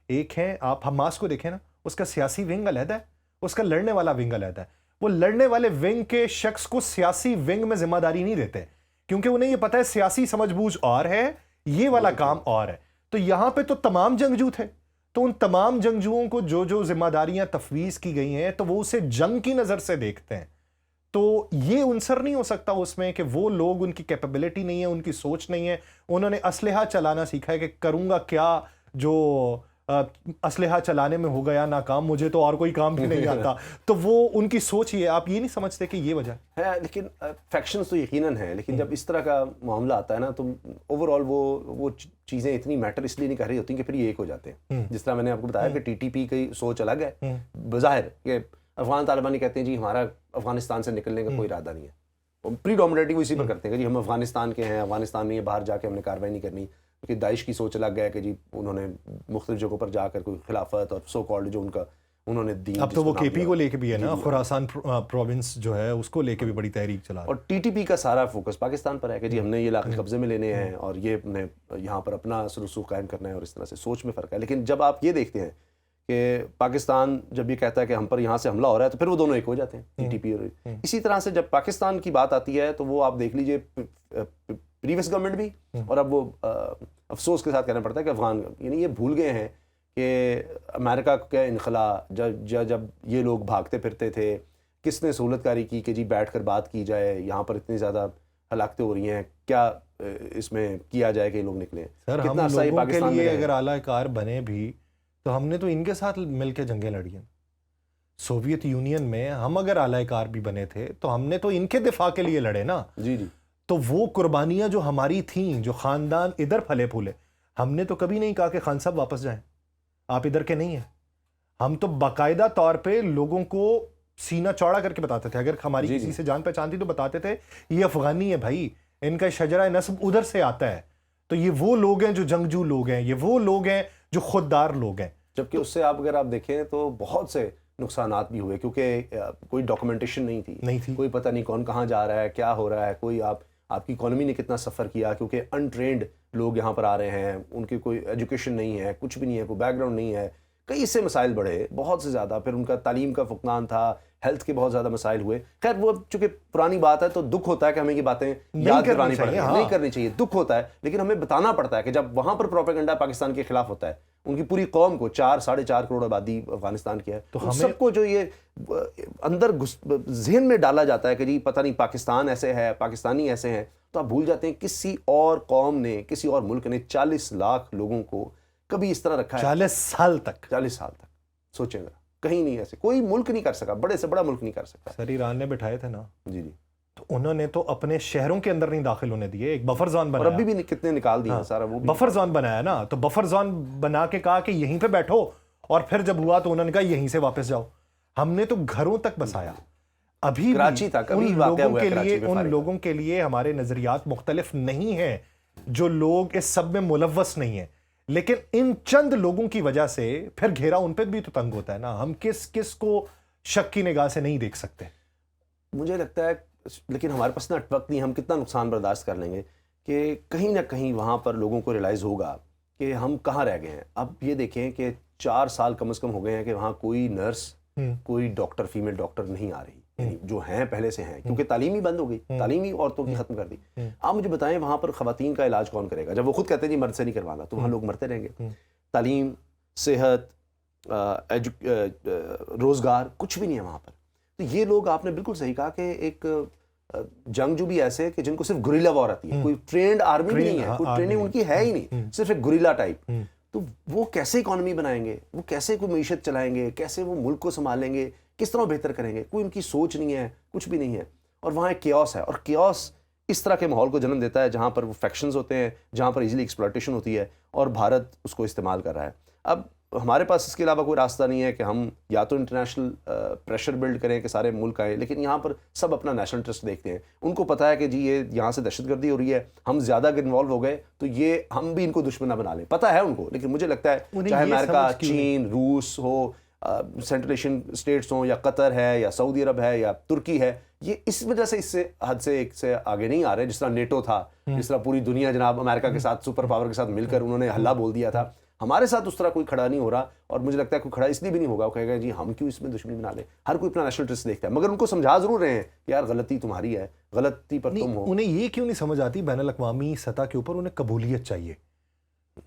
ایک ہیں, آپ حماس کو دیکھیں نا, اس کا سیاسی ونگ علیحدہ ہے, اس کا لڑنے والا ونگ علیحدہ ہے. وہ لڑنے والے ونگ کے شخص کو سیاسی ونگ میں ذمہ داری نہیں دیتے, کیونکہ انہیں یہ پتہ ہے سیاسی سمجھ بوجھ اور ہے, یہ والا کام اور ہے. تو یہاں پہ تو تمام جنگجو تھے, تو ان تمام جنگجوؤں کو جو ذمہ داریاں تفویض کی گئی ہیں تو وہ اسے جنگ کی نظر سے دیکھتے ہیں. تو یہ عنصر نہیں ہو سکتا اس میں کہ وہ لوگ, ان کی کیپیبلٹی نہیں ہے, ان کی سوچ نہیں ہے, انہوں نے اسلحہ چلانا سیکھا ہے کہ کروں گا کیا جو اسلحہ چلانے میں ہو گیا ناکام, مجھے تو اور کوئی کام بھی نہیں آتا. تو وہ ان کی سوچ یہ, آپ یہ نہیں سمجھتے کہ یہ وجہ ہے؟ لیکن فیکشنز تو یقیناً ہیں, لیکن جب اس طرح کا معاملہ آتا ہے نا تو اوور آل وہ چیزیں اتنی میٹر اس لیے نہیں کر رہی ہوتی کہ پھر یہ ایک ہو جاتے ہیں. جس طرح میں نے آپ کو بتایا کہ TTP کی سوچ الگ ہے بظاہر, کہ افغان طالبان کہتے ہیں جی ہمارا افغانستان سے نکلنے کا کوئی ارادہ نہیں ہے, پریڈومینیٹلی وہ اسی پر کرتے ہیں کہ جی ہم افغانستان کے ہیں, افغانستان میں باہر جا کے ہم نے کارروائی نہیں کرنی. کہ داعش کی سوچ الگ ہے کہ جی انہوں نے مختلف جگہوں پر جا کر کوئی خلافت اور سو کالڈ جو ان کا انہوں نے دین, اب تو وہ KP کو لے کے بھی ہے نا, خراسان پروونس جو ہے اس کو لے کے بھی بڑی تحریک چلا. اور TTP کا سارا فوکس پاکستان پر ہے کہ جی ہم نے یہ علاقے قبضے میں لینے ہیں اور یہ نے یہاں پر اپنا رسوخ قائم کرنا ہے, اور اس طرح سے سوچ میں فرق ہے. لیکن جب آپ یہ دیکھتے ہیں کہ پاکستان جب یہ کہتا ہے کہ ہم پر یہاں سے حملہ ہو رہا ہے تو پھر وہ دونوں ایک ہو جاتے ہیں, TTP اور اسی طرح سے جب پاکستان کی بات آتی ہے تو وہ آپ دیکھ لیجئے پریویس گورنمنٹ بھی, اور اب وہ افسوس کے ساتھ کہنا پڑتا ہے کہ افغان یعنی یہ بھول گئے ہیں کہ امریکہ کا انخلا جب یہ لوگ بھاگتے پھرتے تھے, کس نے سہولت کاری کی کہ جی بیٹھ کر بات کی جائے, یہاں پر اتنی زیادہ ہلاکتیں ہو رہی ہیں, کیا اس میں کیا جائے کہ یہ لوگ نکلیں. سر ہم کتنا عرصہ یہ لوگوں کے پاکستان میں لیے رہے. اگر اعلیٰ کار بنے بھی تو ہم نے تو ان کے ساتھ مل کے جنگیں لڑی ہیں. سوویت یونین میں ہم اگر اعلیٰ کار بھی بنے تھے تو ہم نے تو ان کے دفاع کے لیے لڑے نا. جی جی. تو وہ قربانیاں جو ہماری تھیں, جو خاندان ادھر پھلے پھولے, ہم نے تو کبھی نہیں کہا کہ خان صاحب واپس جائیں, آپ ادھر کے نہیں ہیں. ہم تو باقاعدہ طور پہ لوگوں کو سینہ چوڑا کر کے بتاتے تھے, اگر ہماری کسی سے جان پہچان تھی تو بتاتے تھے یہ افغانی ہے بھائی, ان کا شجرہ نسب ادھر سے آتا ہے, تو یہ وہ لوگ ہیں جو جنگجو لوگ ہیں, یہ وہ لوگ ہیں جو خوددار لوگ ہیں. جبکہ اس سے اگر آپ دیکھیں تو بہت سے نقصانات بھی ہوئے, کیونکہ کوئی ڈاکومنٹیشن نہیں تھی, کوئی پتہ نہیں کون کہاں جا رہا ہے, کیا ہو رہا ہے, کوئی آپ کی اکانومی نے کتنا سفر کیا, کیونکہ انٹرینڈ لوگ یہاں پر آ رہے ہیں, ان کی کوئی ایجوکیشن نہیں ہے, کچھ بھی نہیں ہے, کوئی بیک گراؤنڈ نہیں ہے, کئی سے مسائل بڑھے بہت سے زیادہ. پھر ان کا تعلیم کا فقدان تھا, ہیلتھ کے بہت زیادہ مسائل ہوئے. خیر وہ چونکہ پرانی بات ہے تو دکھ ہوتا ہے کہ ہمیں یہ باتیں یاد کرانی پڑتی ہیں, نہیں کرنی چاہیے, دکھ ہوتا ہے, لیکن ہمیں بتانا پڑتا ہے کہ جب وہاں پر پروپیگنڈا پاکستان کے خلاف ہوتا ہے, ان کی پوری قوم کو 4-4.5 کروڑ آبادی افغانستان کی ہے, تو سب کو جو یہ اندر ذہن میں ڈالا جاتا ہے کہ جی پتہ نہیں پاکستان ایسے ہے, پاکستانی ایسے ہیں, تو آپ بھول جاتے ہیں کسی اور قوم نے, کسی اور ملک نے 40 لاکھ لوگوں کو کبھی اس طرح رکھا ہے. 40 سال تک سوچیں ذرا, کہیں نہیں ایسے کوئی ملک نہیں کر سکا, بڑے سے بڑا ملک نہیں کر سکا. سر ایران نے بٹھائے تھے نا, جی جی, تو انہوں نے تو اپنے شہروں کے اندر نہیں داخل ہونے دیے, ایک بفر زون بنایا, اور ابھی بھی کتنے نکال دیے سارا, وہ بفر زون بنایا نا, تو بفر زون بنا کے کہا کہ یہیں پہ بیٹھو, اور پھر جب ہوا تو انہوں نے کہا یہیں سے واپس جاؤ. ہم نے تو گھروں تک بسایا. ابھی کراچی تک ان لوگوں کے لیے ہمارے نظریات مختلف نہیں ہیں جو لوگ اس سب میں ملوث نہیں ہیں, لیکن ان چند لوگوں کی وجہ سے پھر گھیرا ان پہ بھی تو تنگ ہوتا ہے نا. ہم کس کو شک کی نگاہ سے نہیں دیکھ سکتے. مجھے لگتا ہے, لیکن ہمارے پاس اتنا وقت نہیں, ہم کتنا نقصان برداشت کر لیں گے کہ کہیں نہ کہیں وہاں پر لوگوں کو ریلائز ہوگا کہ ہم کہاں رہ گئے ہیں. اب یہ دیکھیں کہ 4 سال کم از کم ہو گئے ہیں کہ وہاں کوئی نرس, کوئی ڈاکٹر, فیمیل ڈاکٹر نہیں آ رہی, یعنی جو ہیں پہلے سے ہیں, کیونکہ تعلیم ہی بند ہو گئی, تعلیم ہی عورتوں کی ختم کر دی. آپ مجھے بتائیں وہاں پر خواتین کا علاج کون کرے گا, جب وہ خود کہتے ہیں جی مرد سے نہیں کروانا, تو وہاں لوگ مرتے رہیں گے. تعلیم, صحت, روزگار کچھ بھی نہیں ہے وہاں پر. تو یہ لوگ, آپ نے بالکل صحیح کہا کہ ایک جنگجو بھی ایسے کہ جن کو صرف گوریلا وار آتی ہے, کوئی ٹرینڈ آرمی بھی نہیں ہے, کوئی ٹریننگ ان کی ہے ہی نہیں, صرف ایک گوریلا ٹائپ. تو وہ کیسے اکانومی بنائیں گے, وہ کیسے کوئی معیشت چلائیں گے, کیسے وہ ملک کو سنبھالیں گے, کس طرح بہتر کریں گے, کوئی ان کی سوچ نہیں ہے, کچھ بھی نہیں ہے. اور وہاں ایک کیوس ہے, اور کیوس اس طرح کے ماحول کو جنم دیتا ہے جہاں پر وہ فیکشنز ہوتے ہیں, جہاں پر ایزیلی ایکسپلائٹیشن ہوتی ہے, اور بھارت اس کو استعمال کر رہا ہے. اب ہمارے پاس اس کے علاوہ کوئی راستہ نہیں ہے کہ ہم یا تو انٹرنیشنل پریشر بلڈ کریں کہ سارے ملک آئیں, لیکن یہاں پر سب اپنا نیشنل انٹرسٹ دیکھتے ہیں. ان کو پتہ ہے کہ جی یہ یہاں سے دہشت گردی ہو رہی ہے, ہم زیادہ اگر انوالو ہو گئے تو یہ ہم بھی ان کو دشمن نہ بنا لیں, پتہ ہے ان کو. لیکن مجھے لگتا ہے چاہے امریکہ, چین, روس ہو, سینٹرل ایشین اسٹیٹس ہوں, یا قطر ہے, یا سعودی عرب ہے, یا ترکی ہے, یہ اس وجہ سے اس سے حد سے ایک سے آگے نہیں آ رہے. جس طرح نیٹو تھا, جس طرح پوری دنیا جناب امریکہ کے ساتھ سپر پاور کے ساتھ مل کر انہوں نے ہلہ بول دیا تھا, ہمارے ساتھ اس طرح کوئی کھڑا نہیں ہو رہا. اور مجھے لگتا ہے کوئی کھڑا اس لیے بھی نہیں ہوگا, وہ کہے گا جی ہم کیوں اس میں دشمنی بنا لیں. ہر کوئی اپنا نیشنل انٹرسٹ دیکھتا ہے, مگر ان کو سمجھا ضرور رہے ہیں کہ یار غلطی تمہاری ہے, غلطی پر تم ہو. انہیں یہ کیوں نہیں سمجھ آتی بین الاقوامی سطح کے اوپر انہیں قبولیت چاہیے,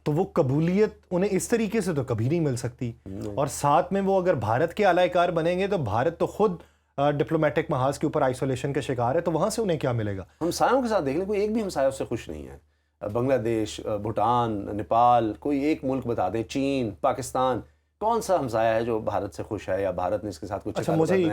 تو وہ قبولیت انہیں اس طریقے سے تو کبھی نہیں مل سکتی. اور ساتھ میں وہ اگر بھارت کے اعلی کار بنیں گے تو بھارت تو خود ڈپلومیٹک محاذ کے اوپر آئسولیشن کا شکار ہے, تو وہاں سے انہیں کیا ملے گا. ہمسایوں کے ساتھ دیکھ لیں, کوئی ایک بھی ہمسایہ اس سے خوش نہیں ہے. بنگلہ دیش, بھوٹان, نیپال, کوئی ایک ملک بتا دیں, چین, پاکستان, کون سا ہمسایہ ہے جو بھارت سے خوش ہے, یا بھارت نے اس کے ساتھ کچھ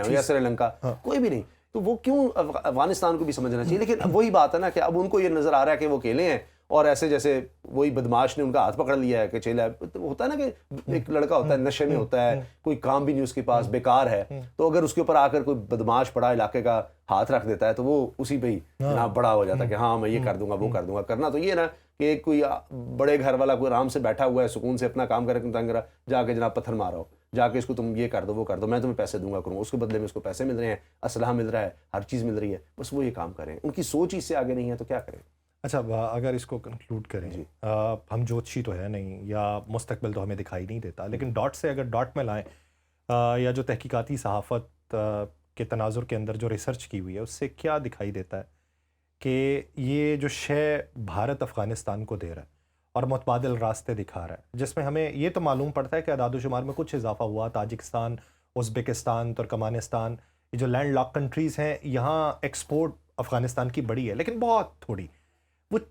یا سری لنکا, کوئی بھی نہیں. تو وہ کیوں, افغانستان کو بھی سمجھنا چاہیے. لیکن وہی بات ہے نا کہ اب ان کو یہ نظر آ رہا ہے کہ وہ اکیلے ہیں, اور ایسے جیسے وہی بدماش نے ان کا ہاتھ پکڑ لیا ہے کہ چیلا ہوتا ہے نا کہ ایک لڑکا ہوتا ہے نشے میں ہوتا ہے, کوئی کام بھی نہیں اس کے پاس, بیکار ہے, تو اگر اس کے اوپر آ کر کوئی بدماش پڑا علاقے کا ہاتھ رکھ دیتا ہے تو وہ اسی پہ ہی جناب بڑا ہو جاتا ہے کہ ہاں میں یہ کر دوں گا, وہ کر دوں گا. کرنا تو یہ نا کہ کوئی بڑے گھر والا کوئی آرام سے بیٹھا ہوا ہے, سکون سے اپنا کام کر کے تنگ رہا, جا کے جناب پتھر مارا ہو, جا کے اس کو تم یہ کر دو, وہ کر دو, میں تمہیں پیسے دوں گا کروں, اس کے بدلے میں اس کو پیسے مل رہے ہیں, اسلحہ مل رہا ہے, ہر چیز مل رہی ہے, بس وہ یہ کام کریں. ان کی سوچ ہی اس سے آگے نہیں ہے تو کیا کریں. اچھا اگر اس کو کنکلوڈ کریں, ہم جوتشی تو ہے نہیں, یا مستقبل تو ہمیں دکھائی نہیں دیتا, لیکن ڈاٹ سے اگر ڈاٹ میں لائیں, یا جو تحقیقاتی صحافت کے تناظر کے اندر جو ریسرچ کی ہوئی ہے, اس سے کیا دکھائی دیتا ہے کہ یہ جو شے بھارت افغانستان کو دے رہا ہے اور متبادل راستے دکھا رہا ہے, جس میں ہمیں یہ تو معلوم پڑتا ہے کہ اعداد و شمار میں کچھ اضافہ ہوا. تاجکستان, ازبکستان, ترکمانستان, یہ جو لینڈ لاک کنٹریز ہیں, یہاں ایکسپورٹ افغانستان کی بڑی ہے لیکن بہت تھوڑی. وہ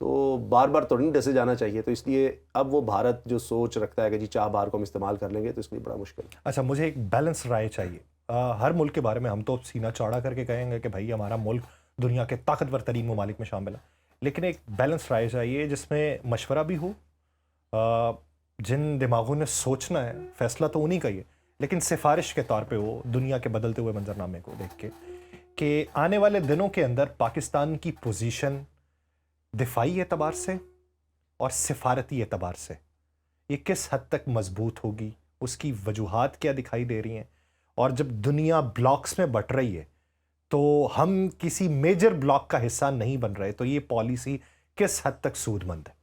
تو بار بار تو نہیں ڈسے جانا چاہیے. تو اس لیے اب وہ بھارت جو سوچ رکھتا ہے کہ جی چاہ بہار کو ہم استعمال کر لیں گے تو اس کے لیے بڑا مشکل ہے. اچھا مجھے ایک بیلنس رائے چاہیے. ہر ملک کے بارے میں ہم تو سینہ چوڑا کر کے کہیں گے کہ بھائی ہمارا ملک دنیا کے طاقتور ترین ممالک میں شامل ہے, لیکن ایک بیلنس رائے چاہیے جس میں مشورہ بھی ہو. جن دماغوں نے سوچنا ہے فیصلہ تو انہیں کا ہی ہے, لیکن سفارش کے طور پہ ہو دنیا کے بدلتے ہوئے منظرنامے کو دیکھ کے کہ آنے والے دنوں کے اندر پاکستان کی پوزیشن دفاعی اعتبار سے اور سفارتی اعتبار سے یہ کس حد تک مضبوط ہوگی, اس کی وجوہات کیا دکھائی دے رہی ہیں, اور جب دنیا بلاکس میں بٹ رہی ہے تو ہم کسی میجر بلاک کا حصہ نہیں بن رہے, تو یہ پالیسی کس حد تک سود مند ہے؟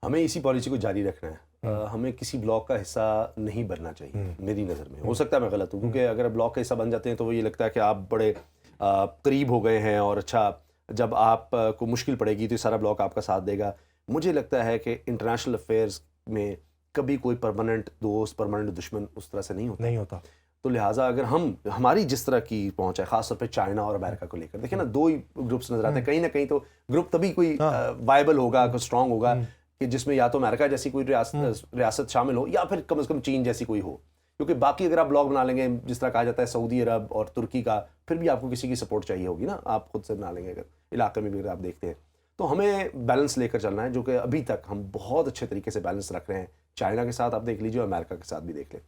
ہمیں اسی پالیسی کو جاری رکھنا ہے. ہمیں کسی بلاک کا حصہ نہیں بننا چاہیے میری نظر میں. ہو سکتا ہے میں غلط ہوں, کیونکہ اگر بلاک کا حصہ بن جاتے ہیں تو وہ یہ لگتا ہے کہ آپ بڑے قریب ہو گئے ہیں, اور اچھا جب آپ کو مشکل پڑے گی تو یہ سارا بلاک آپ کا ساتھ دے گا. مجھے لگتا ہے کہ انٹرنیشنل افیئرز میں کبھی کوئی پرماننٹ دوست پرماننٹ دشمن اس طرح سے نہیں ہوتا. تو لہٰذا اگر ہماری جس طرح کی پہنچ ہے, خاص طور پہ چائنا اور امریکہ کو لے کر, دیکھیں نا دو ہی گروپس نظر آتے ہیں. کہیں نہ کہیں تو گروپ تبھی کوئی وائبل ہوگا, کوئی اسٹرانگ ہوگا کہ جس میں یا تو امریکہ جیسی کوئی ریاست شامل ہو یا پھر کم از کم چین جیسی کوئی ہو. کیونکہ باقی اگر آپ بلاک بنا لیں گے جس طرح کہا جاتا ہے سعودی عرب اور ترکی کا, پھر بھی آپ کو کسی کی سپورٹ چاہیے ہوگی نا, آپ خود سے بنا لیں گے اگر علاقے میں بھی اگر آپ دیکھتے ہیں. تو ہمیں بیلنس لے کر چلنا ہے, جو کہ ابھی تک ہم بہت اچھے طریقے سے بیلنس رکھ رہے ہیں. چائنا کے ساتھ آپ دیکھ لیجیے اور امریکہ کے ساتھ بھی دیکھ لیں.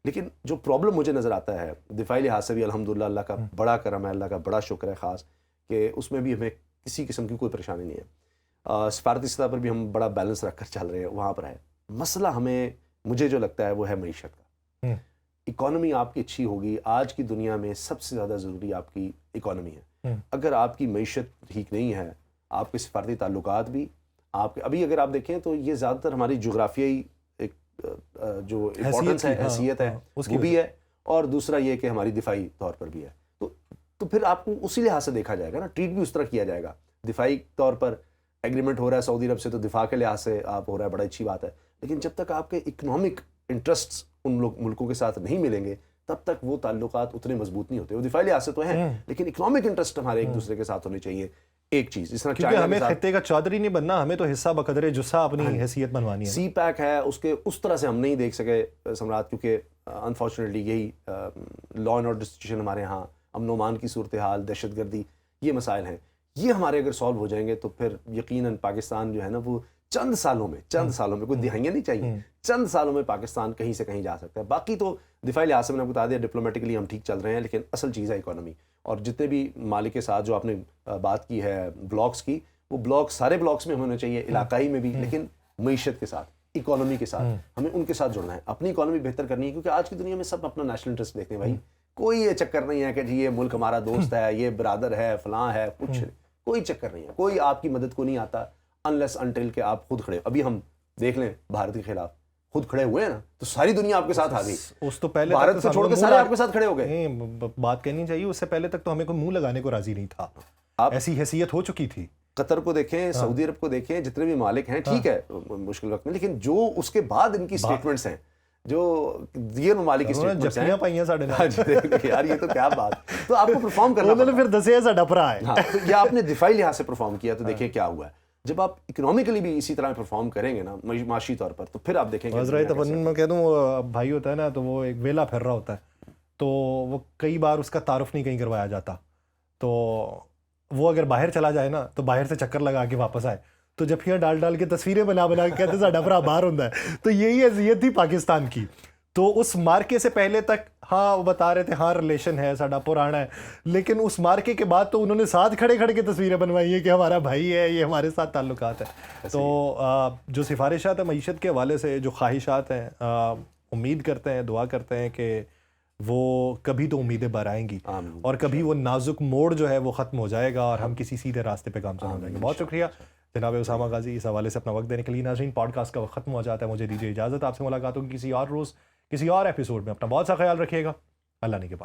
لیکن جو پرابلم مجھے نظر آتا ہے دفاعی لحاظ سے بھی الحمدللہ اللہ کا بڑا کرم ہے, اللہ کا بڑا شکر ہے خاص کہ اس میں بھی ہمیں کسی قسم کی کوئی پریشانی نہیں ہے. سفارتی سطح پر بھی ہم بڑا بیلنس رکھ کر چل رہے ہیں, وہاں پر ہے. مسئلہ ہمیں مجھے جو لگتا ہے وہ ہے معیشت کا. اکانومی آپ کی اچھی ہوگی, آج کی دنیا میں سب سے زیادہ ضروری آپ کی اکانومی ہے. اگر آپ کی معیشت ٹھیک نہیں ہے, آپ کے سفارتی تعلقات بھی آپ کے, ابھی اگر آپ دیکھیں تو یہ زیادہ تر ہماری جغرافیائی ایک جو امپورٹنس ہے, حیثیت ہے, وہ بھی ہے, اور دوسرا یہ کہ ہماری دفاعی طور پر بھی ہے. تو پھر آپ کو اسی لحاظ سے دیکھا جائے گا نا, ٹریٹ بھی اس طرح کیا جائے گا. دفاعی طور پر ایگریمنٹ ہو رہا ہے سعودی عرب سے تو دفاع کے لحاظ سے آپ ہو رہا ہے, بڑا اچھی بات ہے. لیکن جب تک آپ کے اکنامک انٹرسٹس ان ملکوں کے ساتھ نہیں ملیں گے تب تک وہ تعلقات اتنے مضبوط نہیں ہوتے. وہ دفاعی لحاظ سے تو ہیں لیکن اکنامک انٹرسٹ ہمارے ایک دوسرے کے ساتھ ہونے چاہیے. ایک چیز جس طرح کیونکہ ہمیں خطے کا چودھری نہیں بننا, ہمیں تو حصہ بقدر جسا اپنی حیثیت بنوانی ہے. سی پیک ہے اس کے اس طرح سے ہم نہیں دیکھ سکے سمراٹ, کیونکہ انفارچونیٹلی یہی لا اینڈ آرڈر سچویشن ہمارے ہاں, امن و امان کی صورتحال, دہشت گردی, یہ مسائل ہیں. یہ ہمارے اگر سالو ہو جائیں گے تو پھر یقیناً پاکستان جو ہے نا وہ چند سالوں میں کوئی دہائیاں نہیں چاہیے, چند سالوں میں پاکستان کہیں سے کہیں جا سکتا ہے. باقی تو دفاعی لحاظ سے میں نے بتا دیا ڈپلومیٹکلی ہم ٹھیک چل رہے ہیں, لیکن اصل چیز ہے اکانومی. اور جتنے بھی ممالک کے ساتھ جو آپ نے بات کی ہے بلاکس کی, وہ بلاک سارے بلاکس میں ہونے چاہیے, علاقائی میں بھی, لیکن معیشت کے ساتھ, اکانومی کے ساتھ ہمیں ان کے ساتھ جڑنا ہے. اپنی اکانومی بہتر کرنی ہے, کیونکہ آج کی دنیا میں سب اپنا نیشنل انٹرسٹ دیکھتے ہیں بھائی. کوئی یہ چکر نہیں ہے کہ جی یہ ملک ہمارا دوست ہے, یہ برادر ہے, فلاں ہے, کچھ کوئی چکر نہیں ہے. کوئی آپ کی مدد کو نہیں آتا انلیس انٹل کہ آپ خود کھڑے. ابھی ہم دیکھ لیں بھارت کے خلاف خود کھڑے ہوئے ہیں نا, تو ساری دنیا آپ کے ساتھ آ گئی. اس تو پہلے بھارت کو چھوڑ کے سارے آپ کے ساتھ کھڑے ہو گئے. بات کہنی چاہیے, اس سے پہلے تک تو ہمیں کوئی منہ لگانے کو راضی نہیں تھا. ایسی حیثیت ہو چکی تھی. قطر کو دیکھیں, سعودی عرب کو دیکھیں, جتنے بھی ممالک ہیں, ٹھیک ہے مشکل وقت میں, لیکن جو اس کے بعد ان کی اسٹیٹمنٹس ہیں, جو یہ ممالک کی اسٹیٹمنٹس ہیں, پائیاں ساڑھے یار یہ تو کیا بات. تو آپ کو پرفارم کرنا پڑا, پھر دسے ساڈا بھرا ہے. یا آپ نے دفاعی لحاظ سے پرفارم کیا تو دیکھیں کیا ہوا ہے. جب آپ اکنامیکلی بھی اسی طرح پرفارم کریں گے نا معاشی طور پر, تو پھر آپ دیکھیں گے. حضرت تفنن میں کہہ دوں, وہ بھائی ہوتا ہے نا تو وہ ایک ویلا پھر رہا ہوتا ہے, تو وہ کئی بار اس کا تعارف نہیں کہیں کروایا جاتا. تو وہ اگر باہر چلا جائے نا تو باہر سے چکر لگا کے واپس آئے, تو جب پھر ڈال کے تصویریں بنا کے کہتے ساڈا بھرا باہر ہوتا ہے. تو یہی حیثیت تھی پاکستان کی. تو اس مارکے سے پہلے تک ہاں وہ بتا رہے تھے ہاں ریلیشن ہے ساڈا پرانا ہے, لیکن اس مارکے کے بعد تو انہوں نے ساتھ کھڑے کے تصویریں بنوائی ہیں کہ ہمارا بھائی ہے, یہ ہمارے ساتھ تعلقات ہیں. تو جو سفارشات ہیں معیشت کے حوالے سے, جو خواہشات ہیں, امید کرتے ہیں, دعا کرتے ہیں کہ وہ کبھی تو امیدیں بر آئیں گی, اور کبھی وہ نازک موڑ جو ہے وہ ختم ہو جائے گا اور ہم کسی سیدھے راستے پہ گامزن ہو جائیں گے. بہت شکریہ جناب اسامہ غازی اس حوالے سے اپنا وقت دینے کے لیے. ناظرین, پوڈ کاسٹ کا وقت ختم ہو جاتا ہے, مجھے دیجیے اجازت. آپ سے ملاقات ہوگی کسی اور روز کسی اور ایپیسوڈ میں. اپنا بہت سا خیال رکھیے گا. اللہ نے کے بعد.